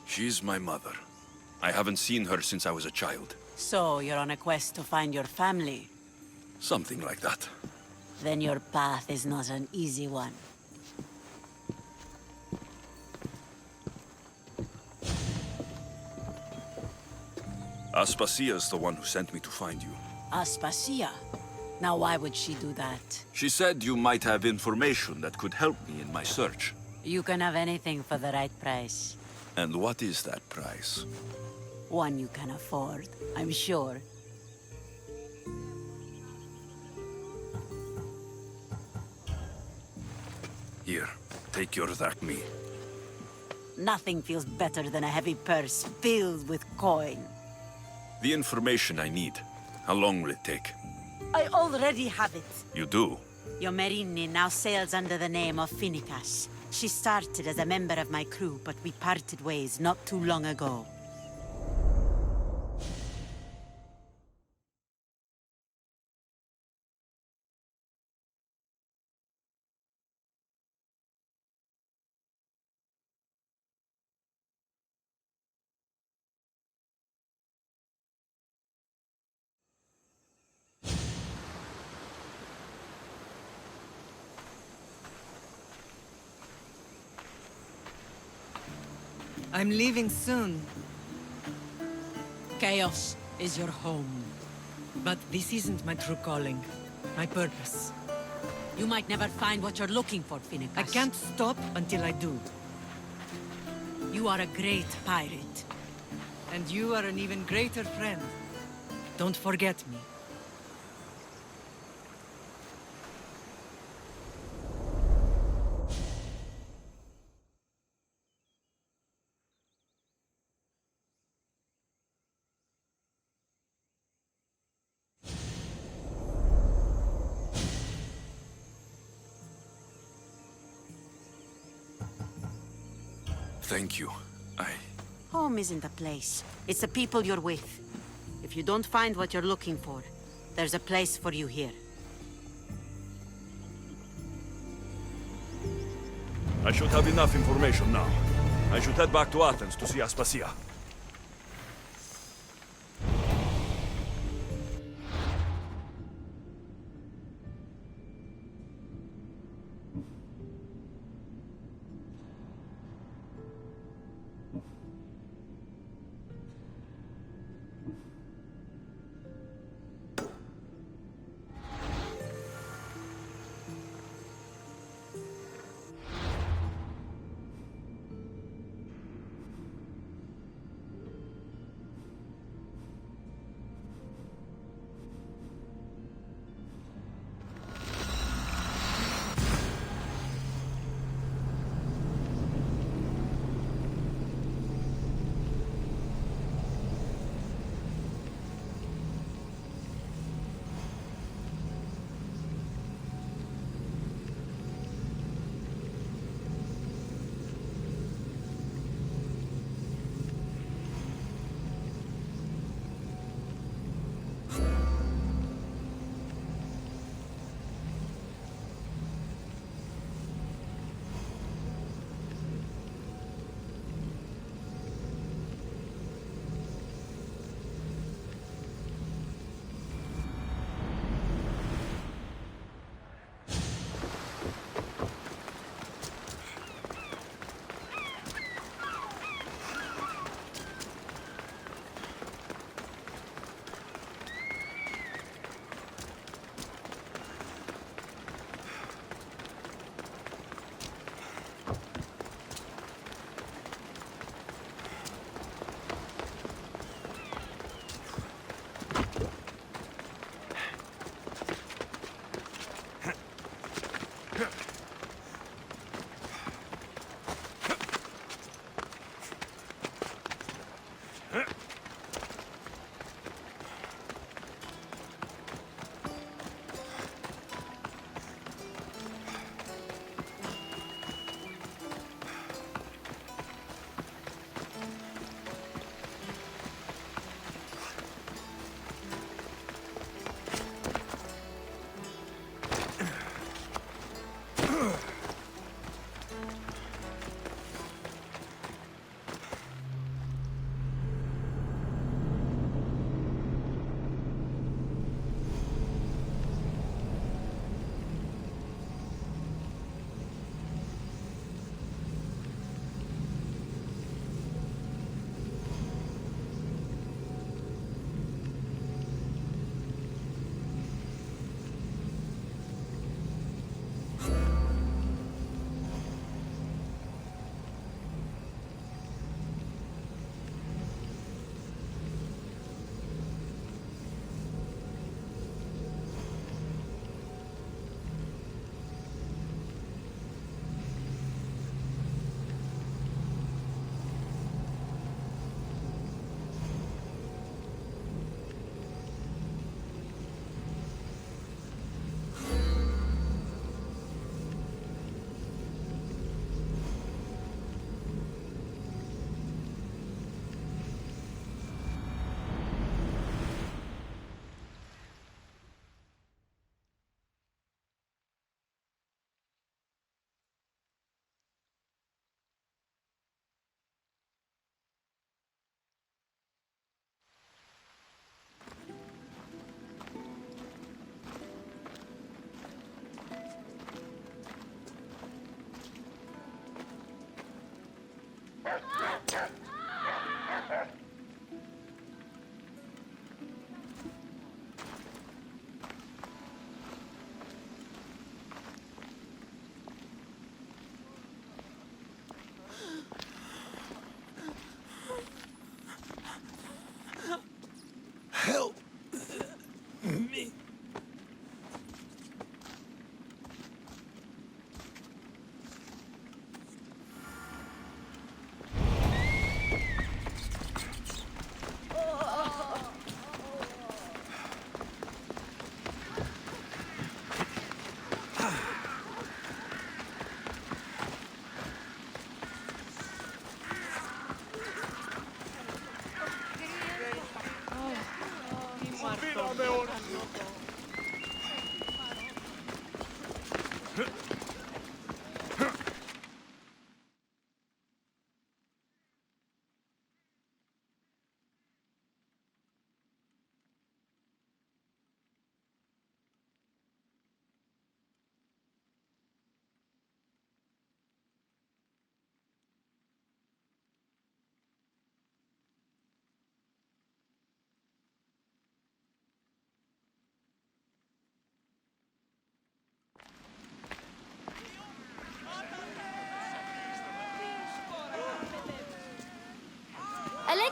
She's my mother. I haven't seen her since I was a child. So, you're on a quest to find your family? Something like that. Then your path is not an easy one. Aspasia's the one who sent me to find you. Aspasia? Now why would she do that? She said you might have information that could help me in my search. You can have anything for the right price. And what is that price? One you can afford, I'm sure. Here, take your drachmi. Nothing feels better than a heavy purse filled with coin. The information I need. How long will it take? I already have it. You do? Your Merini now sails under the name of Finicas. She started as a member of my crew, but we parted ways not too long ago. I'm leaving soon. Chaos is your home. But this isn't my true calling. My purpose. You might never find what you're looking for, Finicas. I can't stop until I do. You are a great pirate. And you are an even greater friend. Don't forget me. Thank you. Home isn't a place. It's the people you're with. If you don't find what you're looking for, there's a place for you here. I should have enough information now. I should head back to Athens to see Aspasia.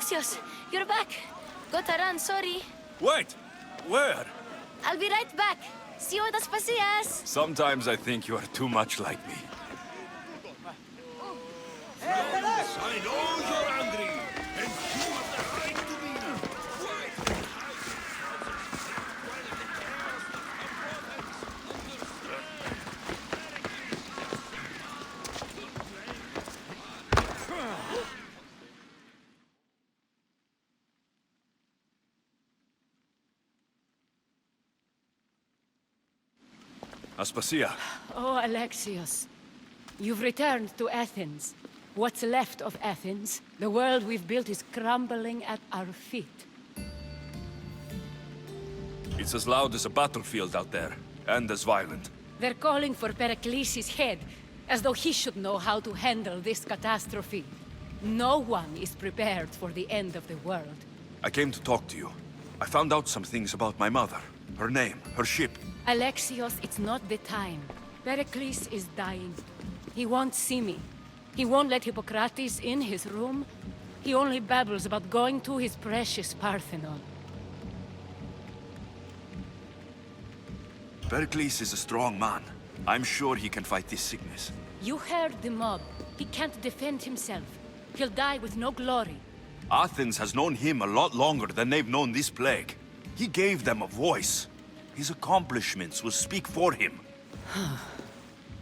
Alexios, you're back. Gotta run, sorry. Wait! Where? I'll be right back. See you at Aspasias. Sometimes I think you are too much like me. I know you're angry, and you have the right to be now. Aspasia, Oh, Alexios. You've returned to Athens. What's left of Athens? The world we've built is crumbling at our feet. it's as loud as a battlefield out there, and as violent. They're calling for Pericles' head, as though he should know how to handle this catastrophe. No one is prepared for the end of the world. I came to talk to you. I found out some things about my mother. Her name, her ship. Alexios, it's not the time. Pericles is dying. He won't see me. He won't let Hippocrates in his room. He only babbles about going to his precious Parthenon. Pericles is a strong man. I'm sure he can fight this sickness. You heard the mob. He can't defend himself. He'll die with no glory. Athens has known him a lot longer than they've known this plague. He gave them a voice. His accomplishments will speak for him.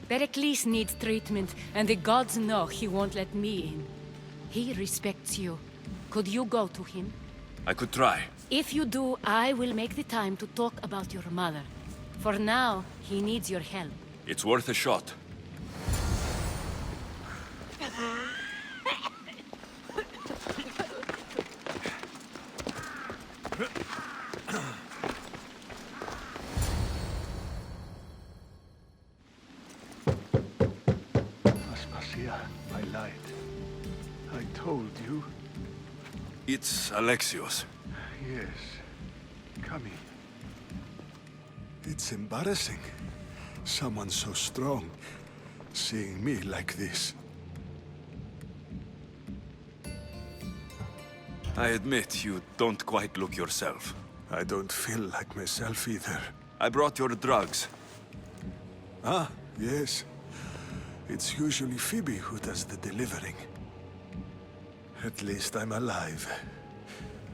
Pericles needs treatment, and the gods know he won't let me in. He respects you. Could you go to him? I could try. If you do, I will make the time to talk about your mother. For now, he needs your help. It's worth a shot. Aspasia, I lied. I told you. It's Alexios. Yes. Come in. It's embarrassing. Someone so strong, seeing me like this. I admit you don't quite look yourself. I don't feel like myself either. I brought your drugs. Ah, yes. It's usually Phoebe who does the delivering. At least I'm alive.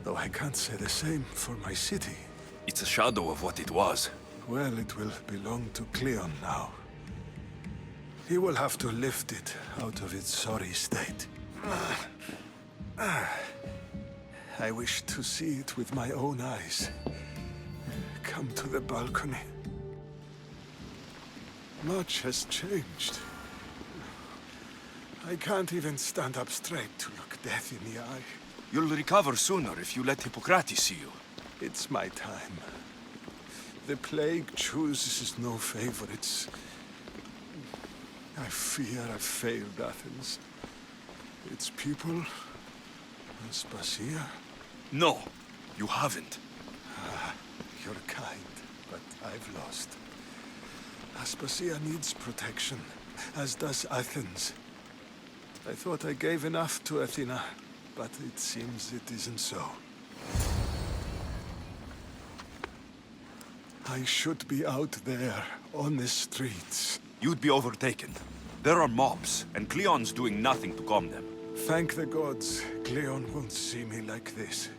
Though I can't say the same for my city. It's a shadow of what it was. Well, it will belong to Cleon now. He will have to lift it out of its sorry state. I wish to see it with my own eyes. Come to the balcony. Much has changed. I can't even stand up straight to look death in the eye. You'll recover sooner if you let Hippocrates see you. It's my time. The plague chooses no favorites. I fear I've failed Athens. Its people, Aspasia. No, you haven't. You're kind, but I've lost. Aspasia needs protection, as does Athens. I thought I gave enough to Athena, but it seems it isn't so. I should be out there, on the streets. You'd be overtaken. There are mobs, and Cleon's doing nothing to calm them. Thank the gods, Cleon won't see me like this.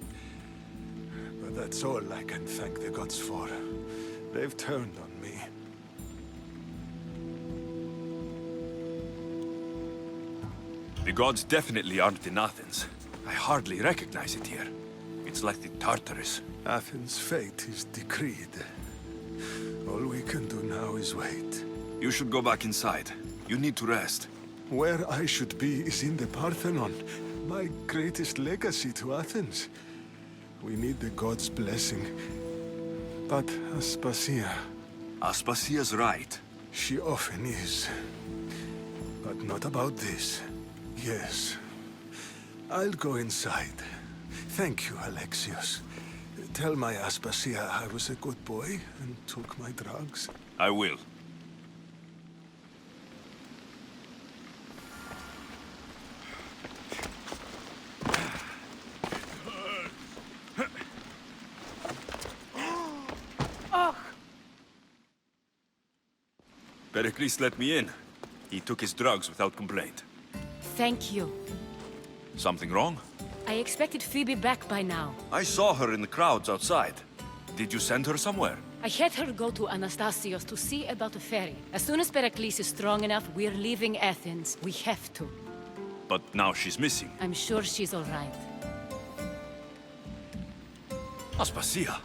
But that's all I can thank the gods for. They've turned on me. The gods definitely aren't in Athens. I hardly recognize it here. It's like the Tartarus. Athens' fate is decreed. All we can do now is wait. You should go back inside. You need to rest. Where I should be is in the Parthenon, my greatest legacy to Athens. We need the gods' blessing. But Aspasia... Aspasia's right. She often is. But not about this. Yes. I'll go inside. Thank you, Alexios. Tell my Aspasia I was a good boy and took my drugs. I will. Pericles let me in. He took his drugs without complaint. Thank you. Something wrong? I expected Phoebe back by now. I saw her in the crowds outside. Did you send her somewhere? I had her go to Anastasios to see about a ferry. As soon as Pericles is strong enough, we're leaving Athens. We have to. But now she's missing. I'm sure she's all right. Aspasia,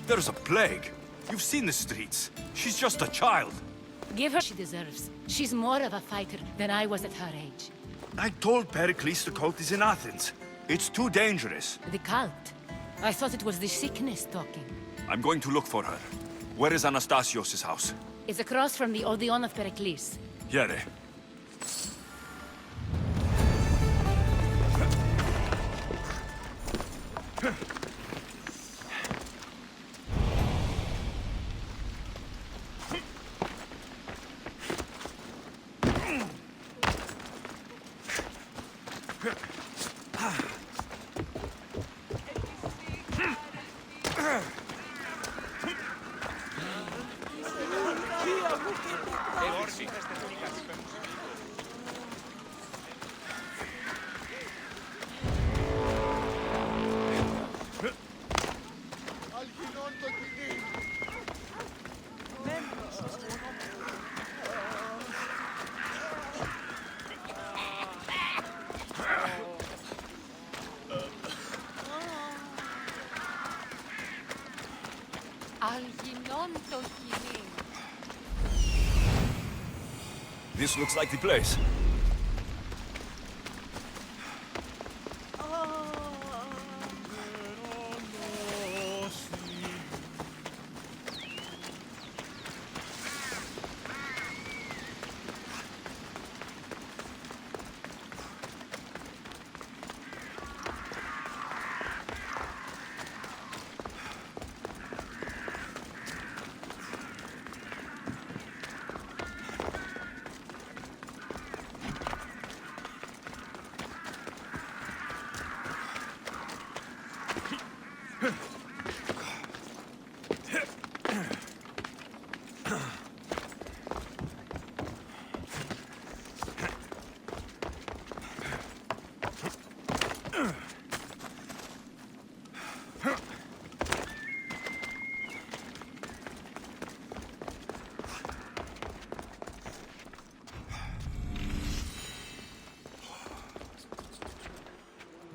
there's a plague. You've seen the streets. She's just a child. Give her what she deserves. She's more of a fighter than I was at her age. I told Pericles the cult is in Athens. It's too dangerous. The cult? I thought it was the sickness talking. I'm going to look for her. Where is Anastasios' house? It's across from the Odeon of Pericles. Here. This looks like the place.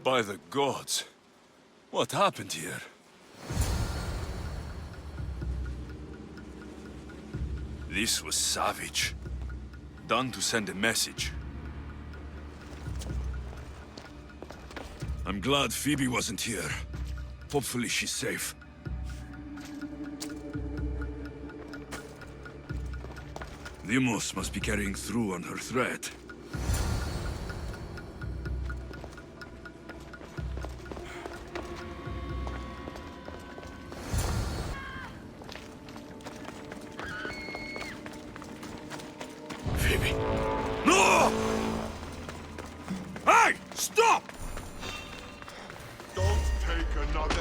By the gods, what happened here? This was savage. Done to send a message. I'm glad Phoebe wasn't here. Hopefully she's safe. Deimos must be carrying through on her threat. Phoebe. No! Hey! Stop! Don't take another.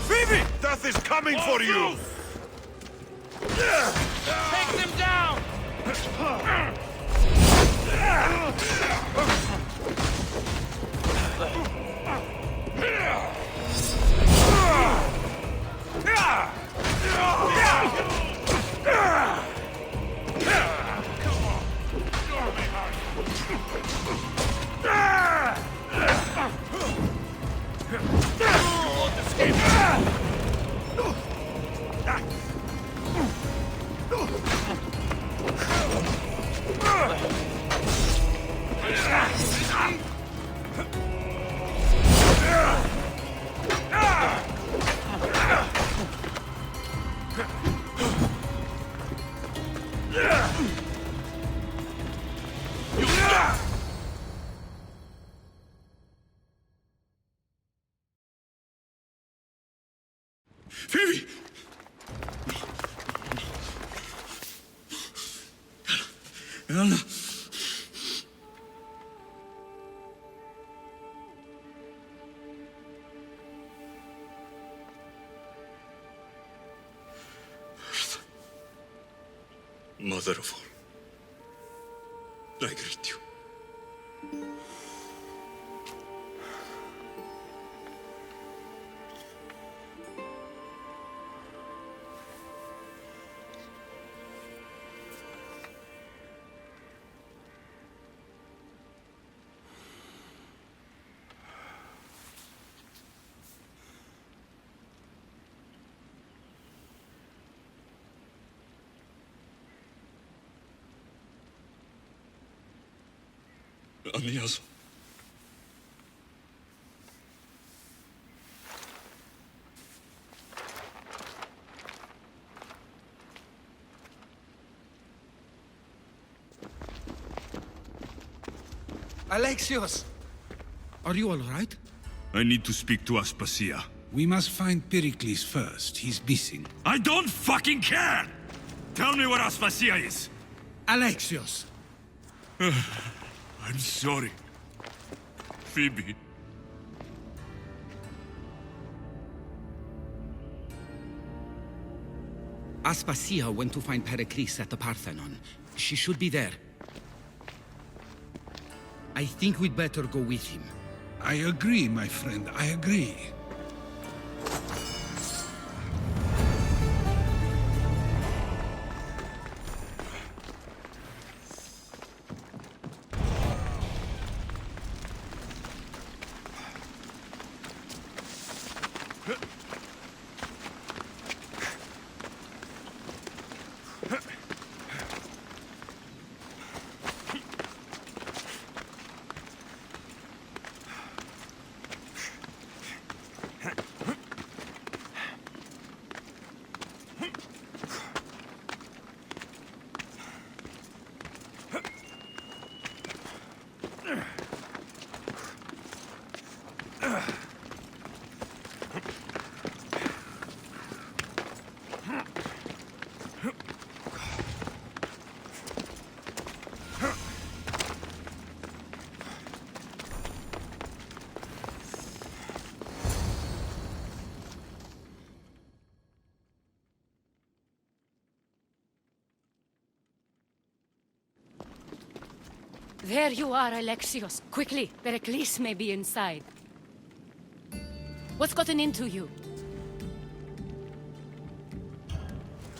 Phoebe! Death is coming for you! Take them down! Phoebe! Anna! Mother of all. I greet you. Aeneas. Alexios! Are you all right? I need to speak to Aspasia. We must find Pericles first. He's missing. I don't fucking care! Tell me where Aspasia is! Alexios! I'm sorry. Phoebe. Aspasia went to find Pericles at the Parthenon. She should be there. I think we'd better go with him. I agree, my friend. I agree. There you are, Alexios. Quickly, Pericles may be inside. What's gotten into you?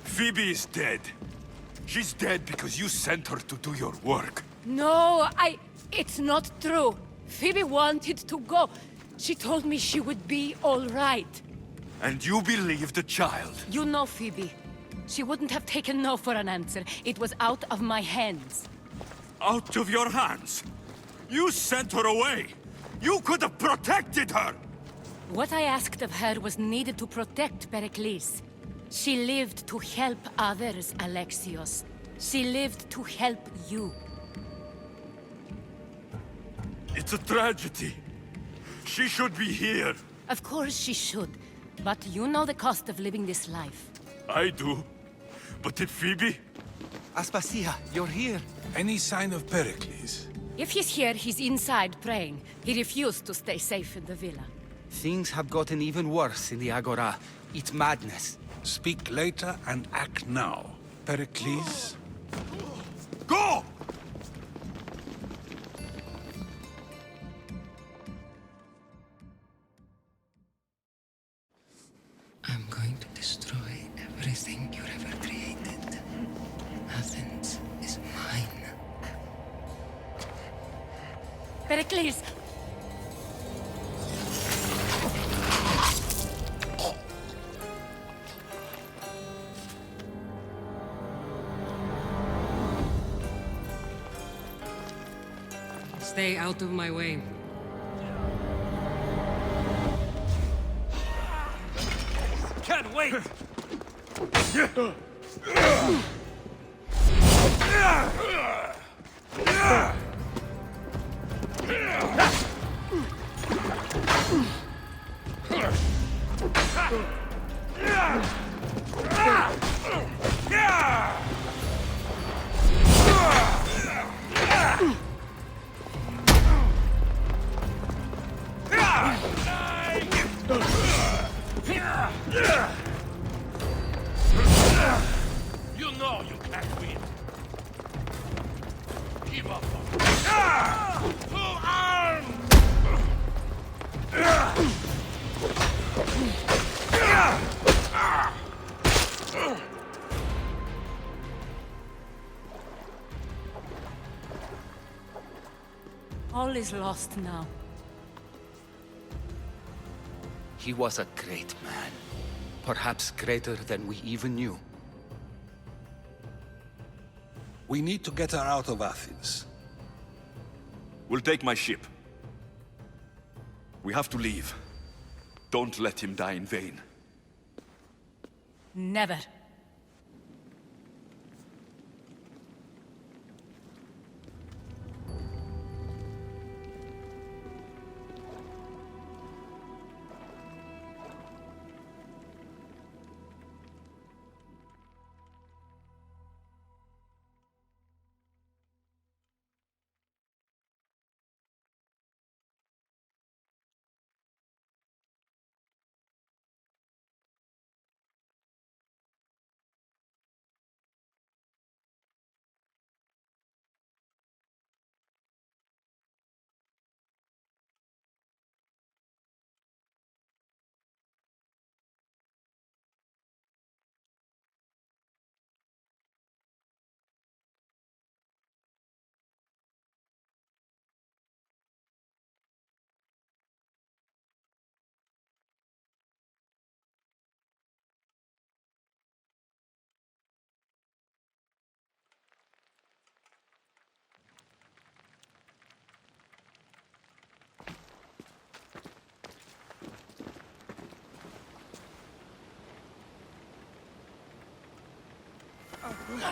Phoebe is dead. She's dead because you sent her to do your work. No, it's not true. Phoebe wanted to go. She told me she would be all right. And you believe the child? You know Phoebe. She wouldn't have taken no for an answer. It was out of my hands. Out of your hands? You sent her away! You could have protected her! What I asked of her was needed to protect Pericles. She lived to help others, Alexios. She lived to help you. It's a tragedy. She should be here. Of course she should. But you know the cost of living this life. I do. But did Phoebe? Aspasia, you're here. Any sign of Pericles? If he's here, he's inside praying. He refused to stay safe in the villa. Things have gotten even worse in the Agora. It's madness. Speak later and act now. Pericles? Go! I'm going to destroy everything you ever created. Athens is mine. Pericles! Stay out of my way. Can't wait! You know you can't win. Give up. All is lost now. He was a great man. Perhaps greater than we even knew. We need to get her out of Athens. We'll take my ship. We have to leave. Don't let him die in vain. Never.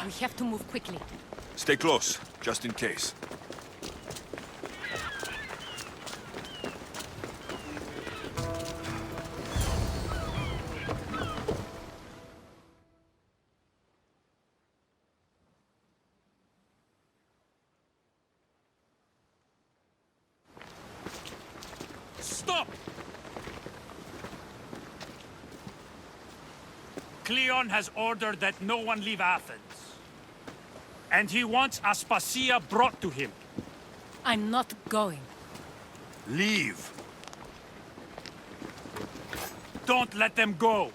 We have to move quickly. Stay close, just in case. Stop! Cleon has ordered that no one leave Athens. And he wants Aspasia brought to him. I'm not going. Leave. Don't let them go.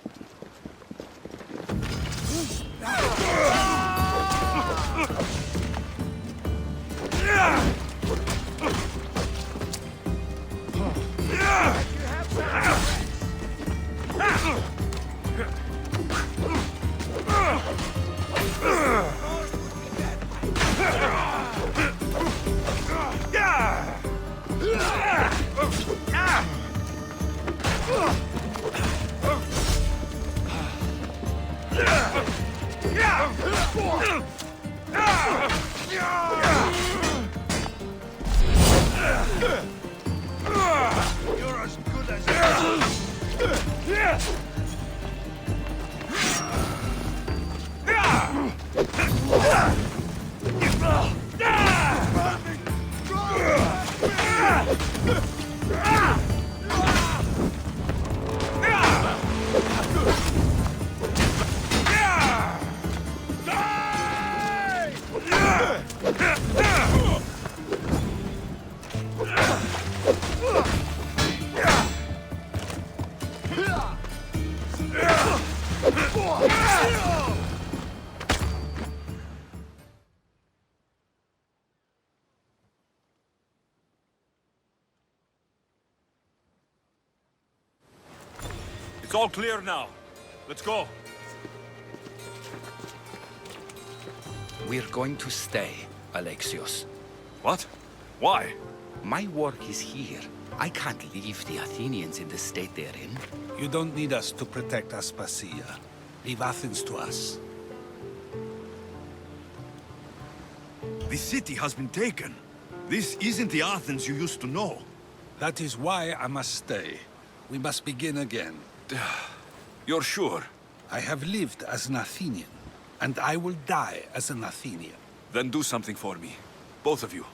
You're as good as... It's all clear now. Let's go. We're going to stay, Alexios. What? Why? My work is here. I can't leave the Athenians in the state they're in. You don't need us to protect Aspasia. Leave Athens to us. The city has been taken. This isn't the Athens you used to know. That is why I must stay. We must begin again. You're sure? I have lived as an Athenian, and I will die as an Athenian. Then do something for me. Both of you.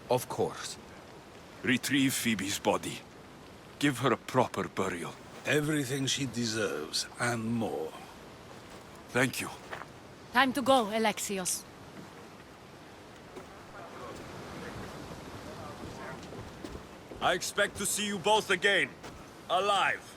Of course. Retrieve Phoebe's body. Give her a proper burial. Everything she deserves, and more. Thank you. Time to go, Alexios. I expect to see you both again. Alive.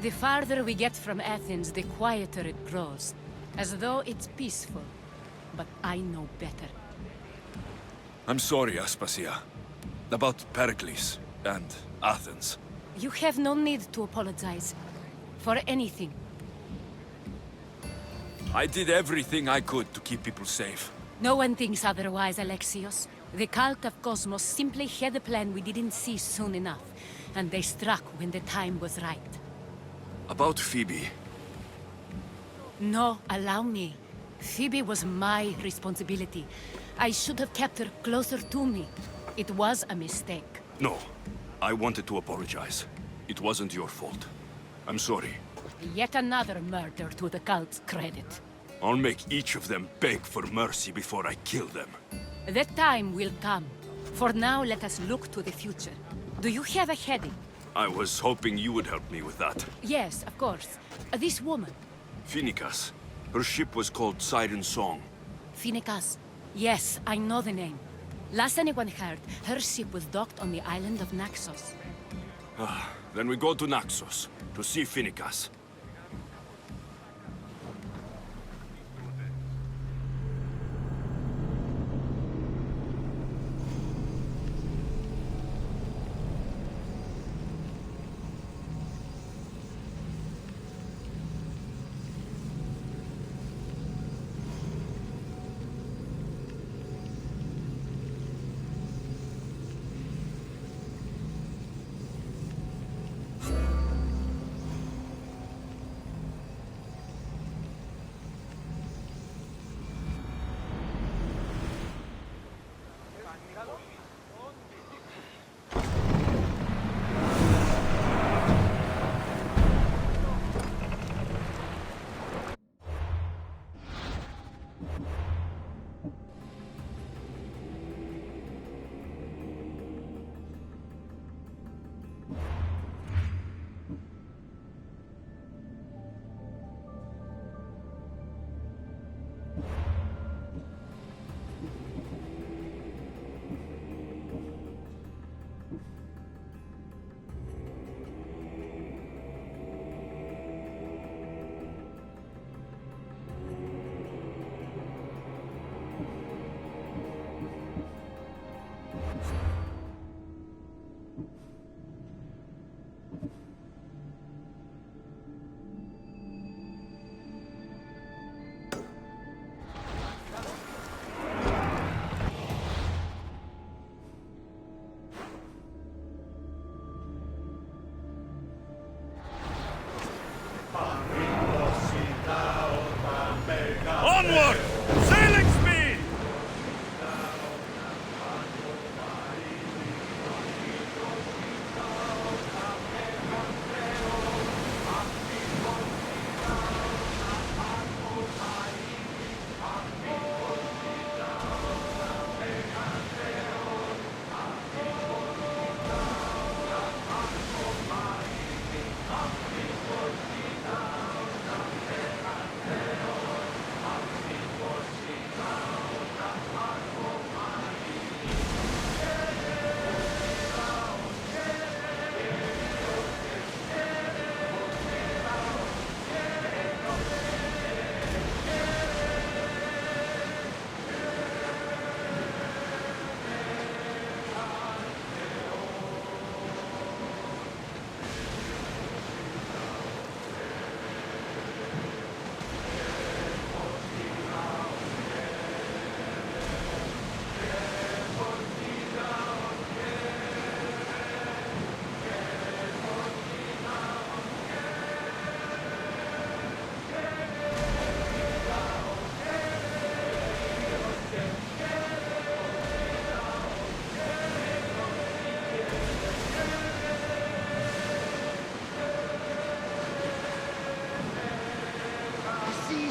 The farther we get from Athens, the quieter it grows. As though it's peaceful. But I know better. I'm sorry, Aspasia. About Pericles and Athens. You have no need to apologize. For anything. I did everything I could to keep people safe. No one thinks otherwise, Alexios. The cult of Cosmos simply had a plan we didn't see soon enough. And they struck when the time was right. About Phoebe. No, allow me. Phoebe was my responsibility. I should have kept her closer to me. It was a mistake. No. I wanted to apologize. It wasn't your fault. I'm sorry. Yet another murder to the cult's credit. I'll make each of them beg for mercy before I kill them. That time will come. For now, let us look to the future. Do you have a heading? I was hoping you would help me with that. Yes, of course. This woman. Phoenicas. Her ship was called Siren Song. Phoenicas. Yes, I know the name. Last anyone heard, her ship was docked on the island of Naxos. Then we go to Naxos, to see Phoenicas.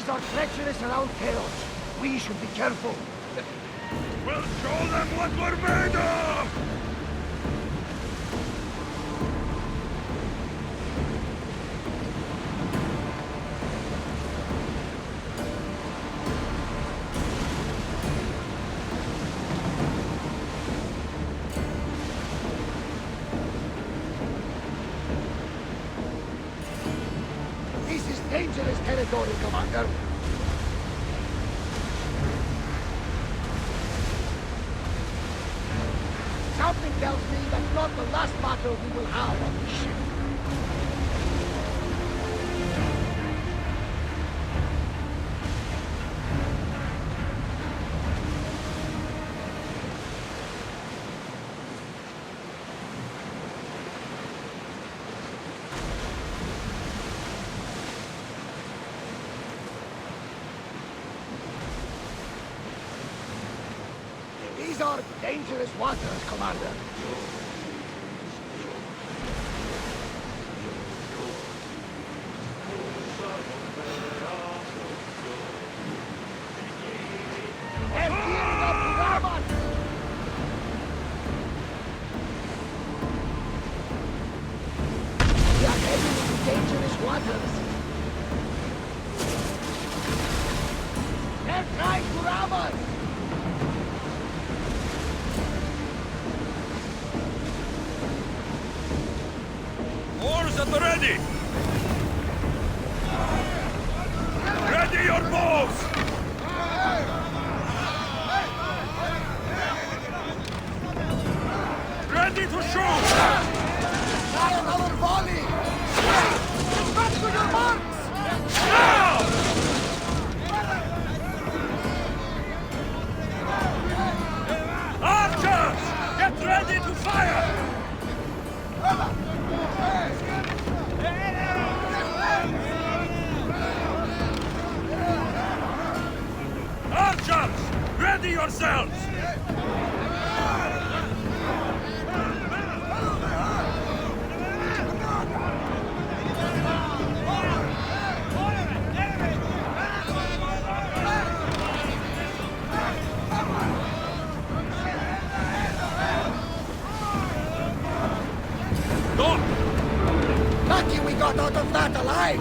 These are treacherous around Chaos. We should be careful. We'll show them what we're made of! This is dangerous territory, Commander. Something tells me that's not the last battle we will have on this ship. These are dangerous waters, Commander. They're gearing up to Raman! We are heading into dangerous waters. They're trying to ram us! Oars at the ready! Ready your bows! Ready to shoot! Try another volley! Back to your marks! Now! Archers! Get ready to fire! Archers! Ready yourselves! Stop! Lucky we got out of that alive!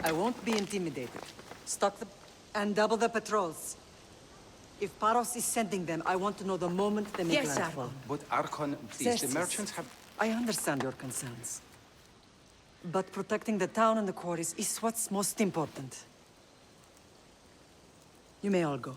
I won't be intimidated. Stock the... and double the patrols. If Paros is sending them, I want to know the moment they make landfall. But Archon, please, the Xerxes, merchants have... I understand your concerns. But protecting the town and the quarries is what's most important. You may all go.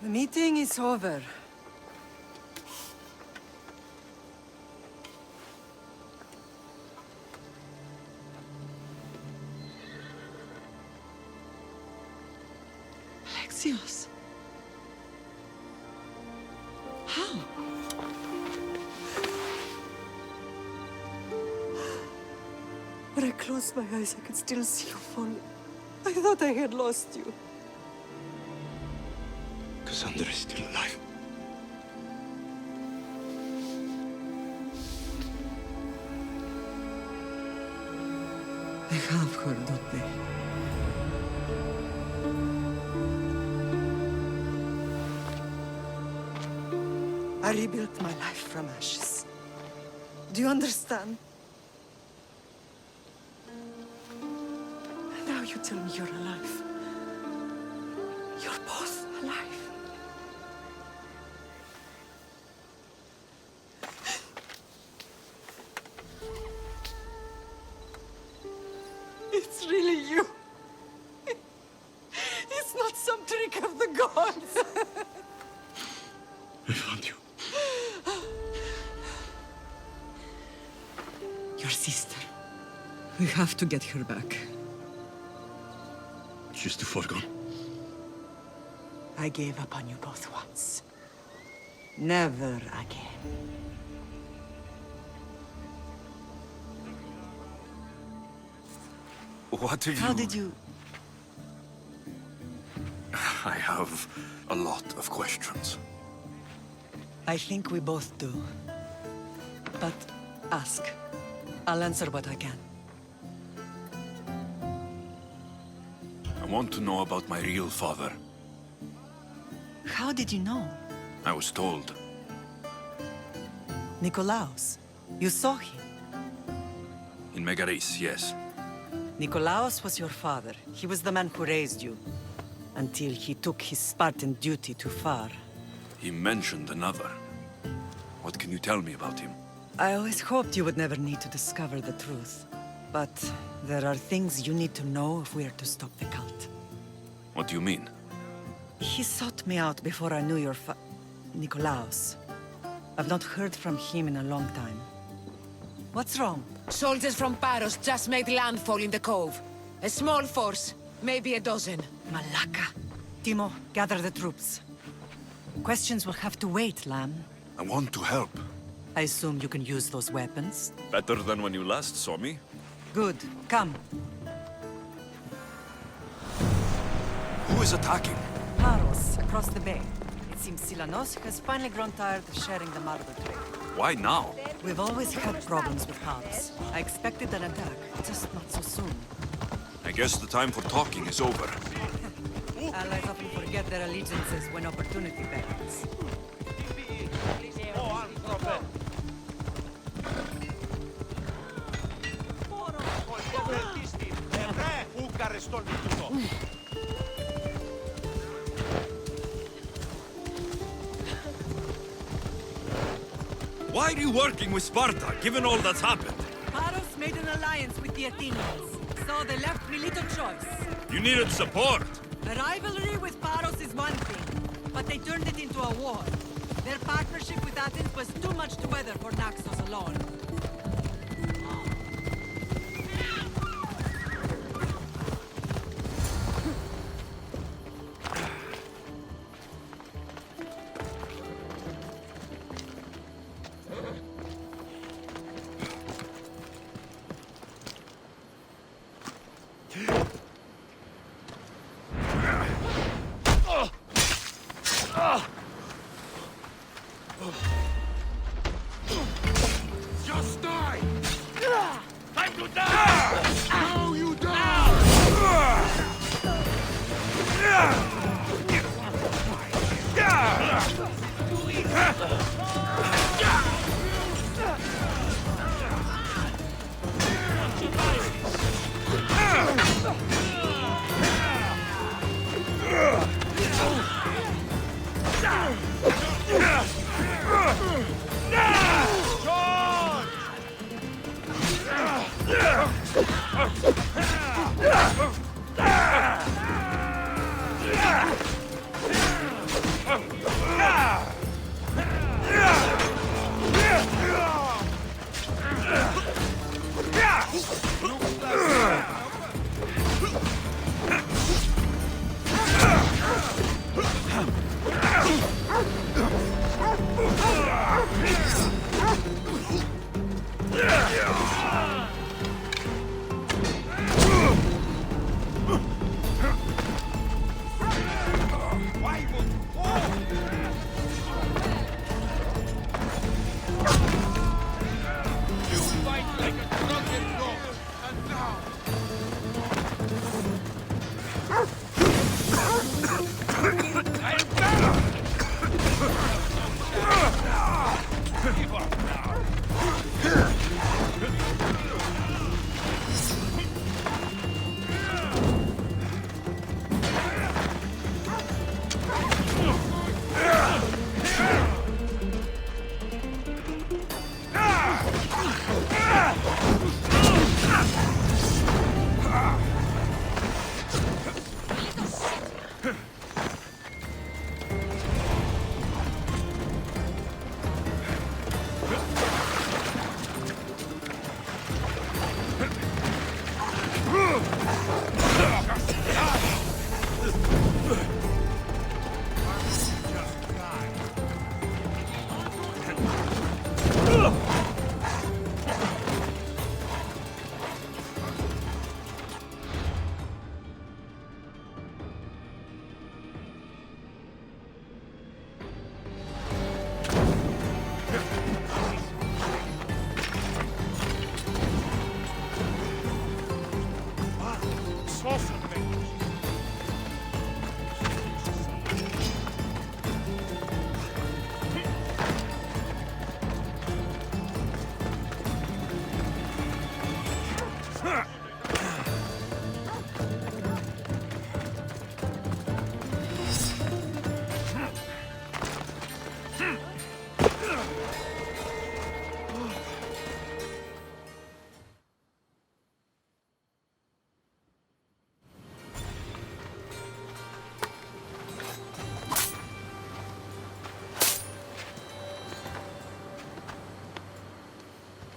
The meeting is over. When I closed my eyes, I could still see you falling. I thought I had lost you. Cassandra is still alive. They have her, don't they? I rebuilt my life from ashes. Do you understand? Now you tell me you're alive. You're both alive. It's really you. It's not some trick of the gods. I found you. Your sister. We have to get her back. She's too far gone. I gave up on you both once. Never again. What have you... How did you... I have a lot of questions. I think we both do. But ask. I'll answer what I can. I want to know about my real father. How did you know? I was told. Nikolaos. You saw him. In Megaris, yes. Nikolaos was your father. He was the man who raised you. Until he took his Spartan duty too far. He mentioned another. What can you tell me about him? I always hoped you would never need to discover the truth. But there are things you need to know if we are to stop the cult. What do you mean? He sought me out before I knew your Nikolaos. I've not heard from him in a long time. What's wrong? Soldiers from Paros just made landfall in the cove. A small force, maybe a dozen. Malaka. Timo, gather the troops. Questions will have to wait, Lamb. I want to help. I assume you can use those weapons? Better than when you last saw me. Good. Come. Who is attacking? Paros, across the bay. It seems Silanos has finally grown tired of sharing the marble trade. Why now? We've always had problems with Paros. I expected an attack, just not so soon. I guess the time for talking is over. Allies often forget their allegiances when opportunity beckons. Why are you working with Sparta, given all that's happened? Paros made an alliance with the Athenians, so they left me little choice. You needed support. A rivalry with Paros is one thing, but they turned it into a war. Their partnership with Athens was too much to weather for Naxos alone. Just die! Time to die! Now you die!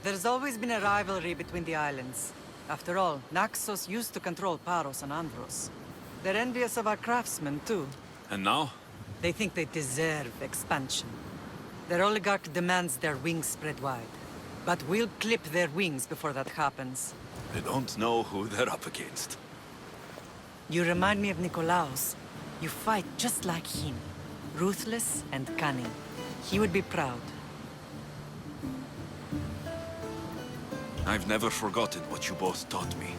There's always been a rivalry between the islands. After all, Naxos used to control Paros and Andros. They're envious of our craftsmen, too. And now? They think they deserve expansion. Their oligarch demands their wings spread wide. But we'll clip their wings before that happens. They don't know who they're up against. You remind me of Nikolaos. You fight just like him. Ruthless and cunning. He would be proud. I've never forgotten what you both taught me.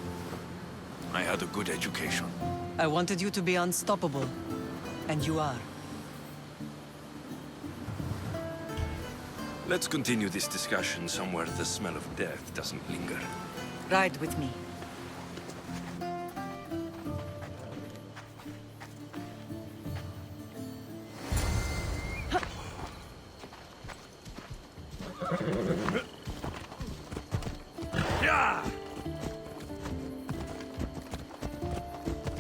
I had a good education. I wanted you to be unstoppable. And you are. Let's continue this discussion somewhere the smell of death doesn't linger. Ride with me.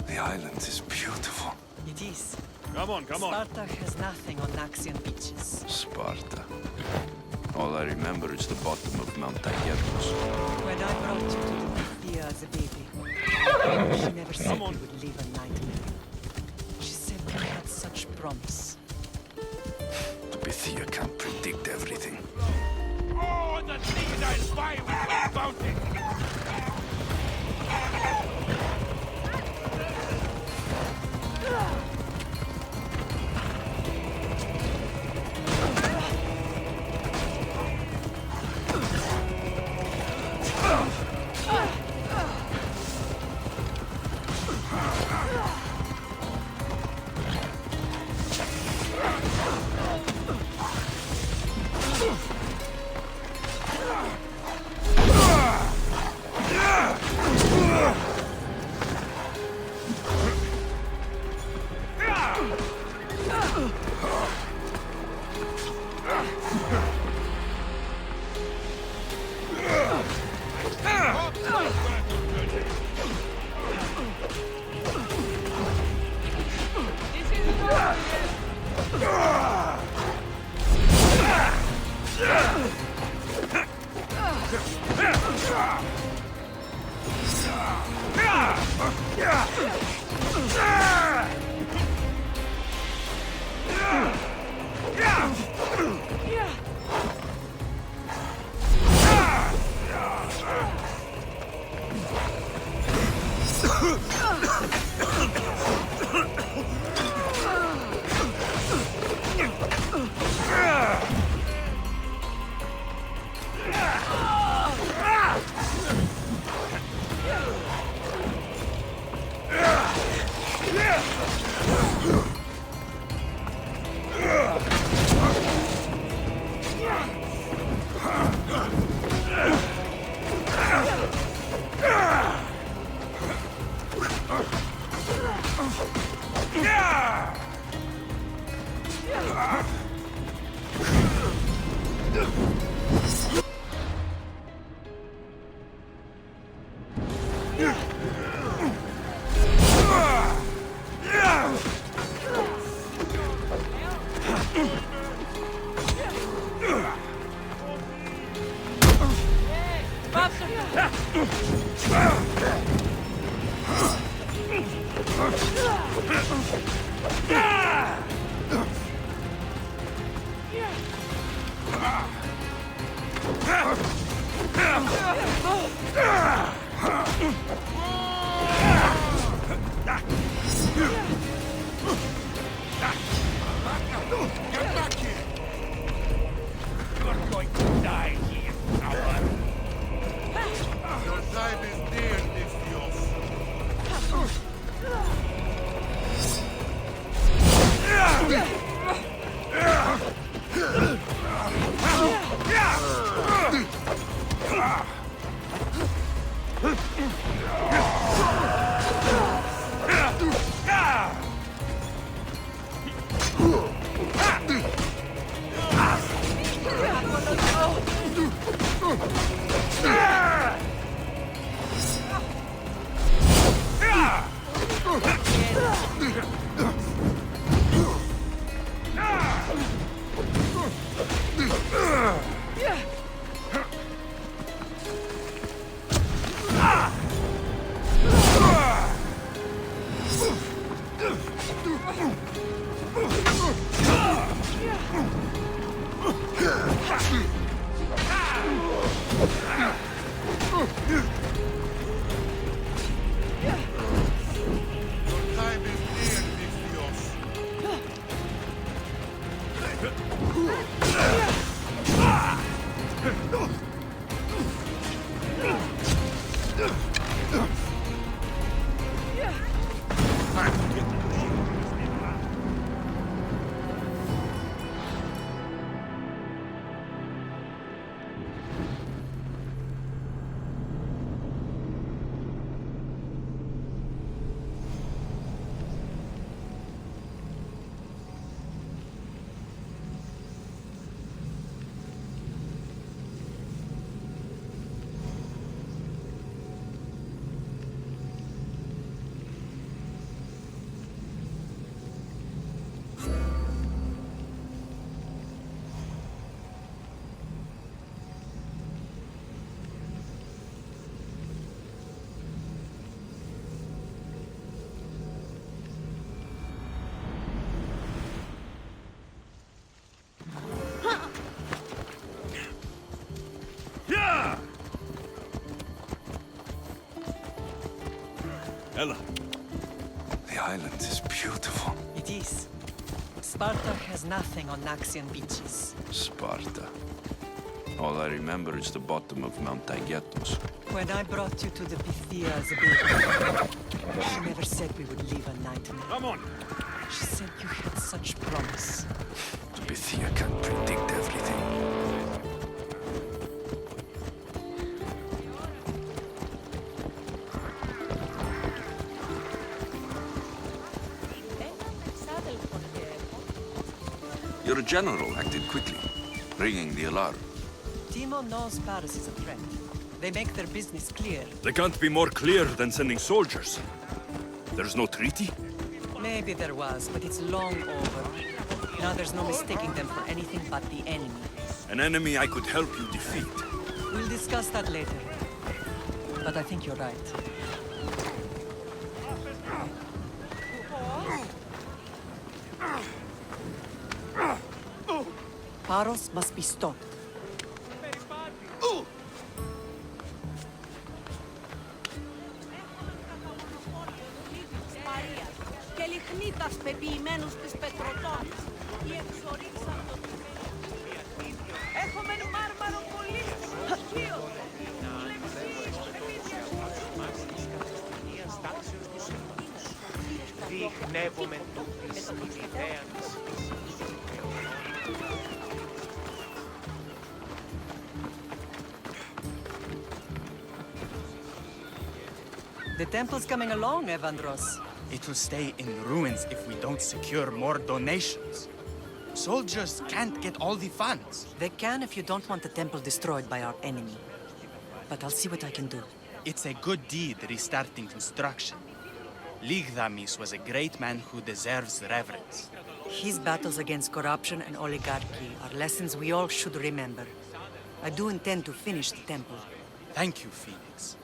The island is beautiful. It is. Come on, come on. Sparta has nothing on Naxian beaches. Sparta. All I remember is the bottom of Mount Taygetos. When I brought you to the Bithia as a baby, she never said you would live a nightmare. She said you had such promise. The Bithia can't predict everything. Oh, the things I spy with bounty! Ella. The island is beautiful. It is. Sparta has nothing on Naxian beaches. Sparta. All I remember is the bottom of Mount Taygetos. When I brought you to the Pythia as a baby, she never said we would live a nightmare. Come on! She said you had such promise. The Pythia can't predict everything. Your general acted quickly, ringing the alarm. Timo knows Paris is a threat. They make their business clear. They can't be more clear than sending soldiers. There's no treaty? Maybe there was, but it's long over. Now there's no mistaking them for anything but the enemy. An enemy I could help you defeat. We'll discuss that later. But I think you're right. Paros must be stopped. Και λιχνίτας πεποιημένους της πετροτώνης. Οι εξορίξαν το έχουμε μάρμαρο πολύ. Χείονται. Διχνεύομαι τούτης την ιδέα της. The temple's coming along, Evandros. It will stay in ruins if we don't secure more donations. Soldiers can't get all the funds. They can if you don't want the temple destroyed by our enemy. But I'll see what I can do. It's a good deed restarting construction. Ligdamis was a great man who deserves reverence. His battles against corruption and oligarchy are lessons we all should remember. I do intend to finish the temple. Thank you, Phoenix.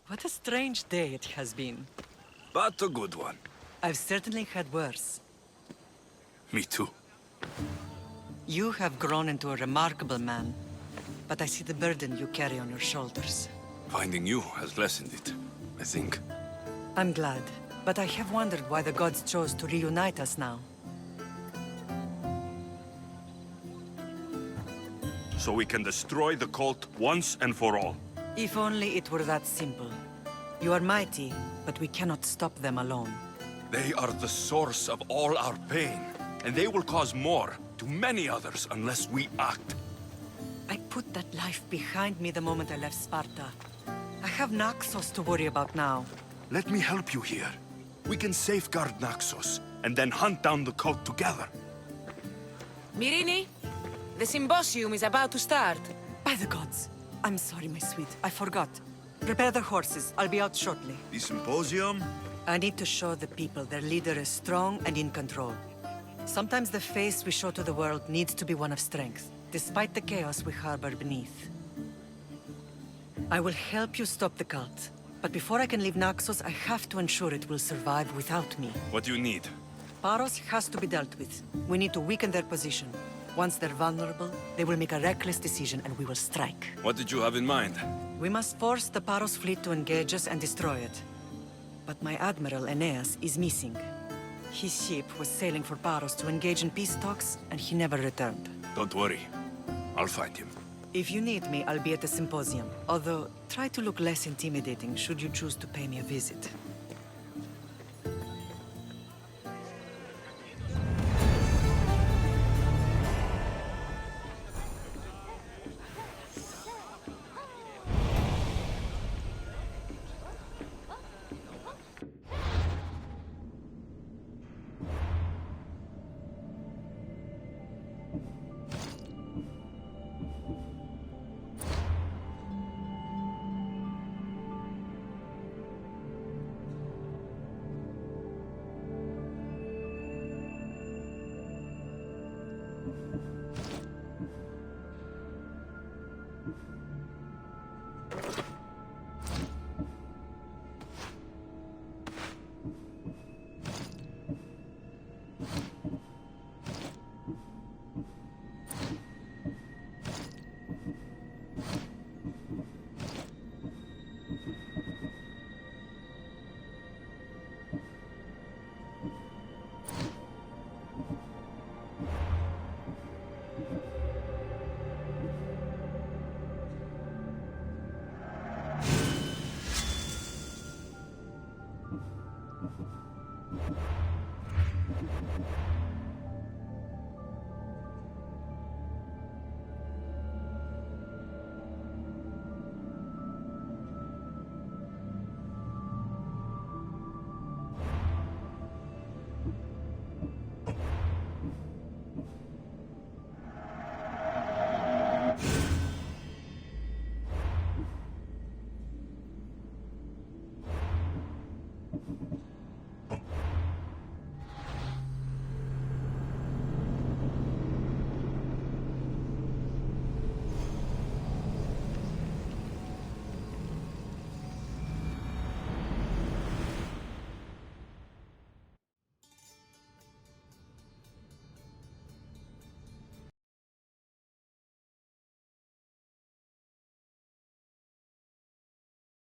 What a strange day it has been. But a good one. I've certainly had worse. Me too. You have grown into a remarkable man, but I see the burden you carry on your shoulders. Finding you has lessened it, I think. I'm glad, but I have wondered why the gods chose to reunite us now. So we can destroy the cult once and for all. If only it were that simple. You are mighty, but we cannot stop them alone. They are the source of all our pain, and they will cause more to many others unless we act. I put that life behind me the moment I left Sparta. I have Naxos to worry about now. Let me help you here. We can safeguard Naxos, and then hunt down the cult together. Mirini, the symposium is about to start. By the gods. I'm sorry, my sweet. I forgot. Prepare the horses. I'll be out shortly. The symposium? I need to show the people their leader is strong and in control. Sometimes the face we show to the world needs to be one of strength, despite the chaos we harbor beneath. I will help you stop the cult. But before I can leave Naxos, I have to ensure it will survive without me. What do you need? Paros has to be dealt with. We need to weaken their position. Once they're vulnerable, they will make a reckless decision and we will strike. What did you have in mind? We must force the Paros fleet to engage us and destroy it. But my admiral, Aeneas, is missing. His ship was sailing for Paros to engage in peace talks, and he never returned. Don't worry. I'll find him. If you need me, I'll be at the symposium. Although, try to look less intimidating should you choose to pay me a visit.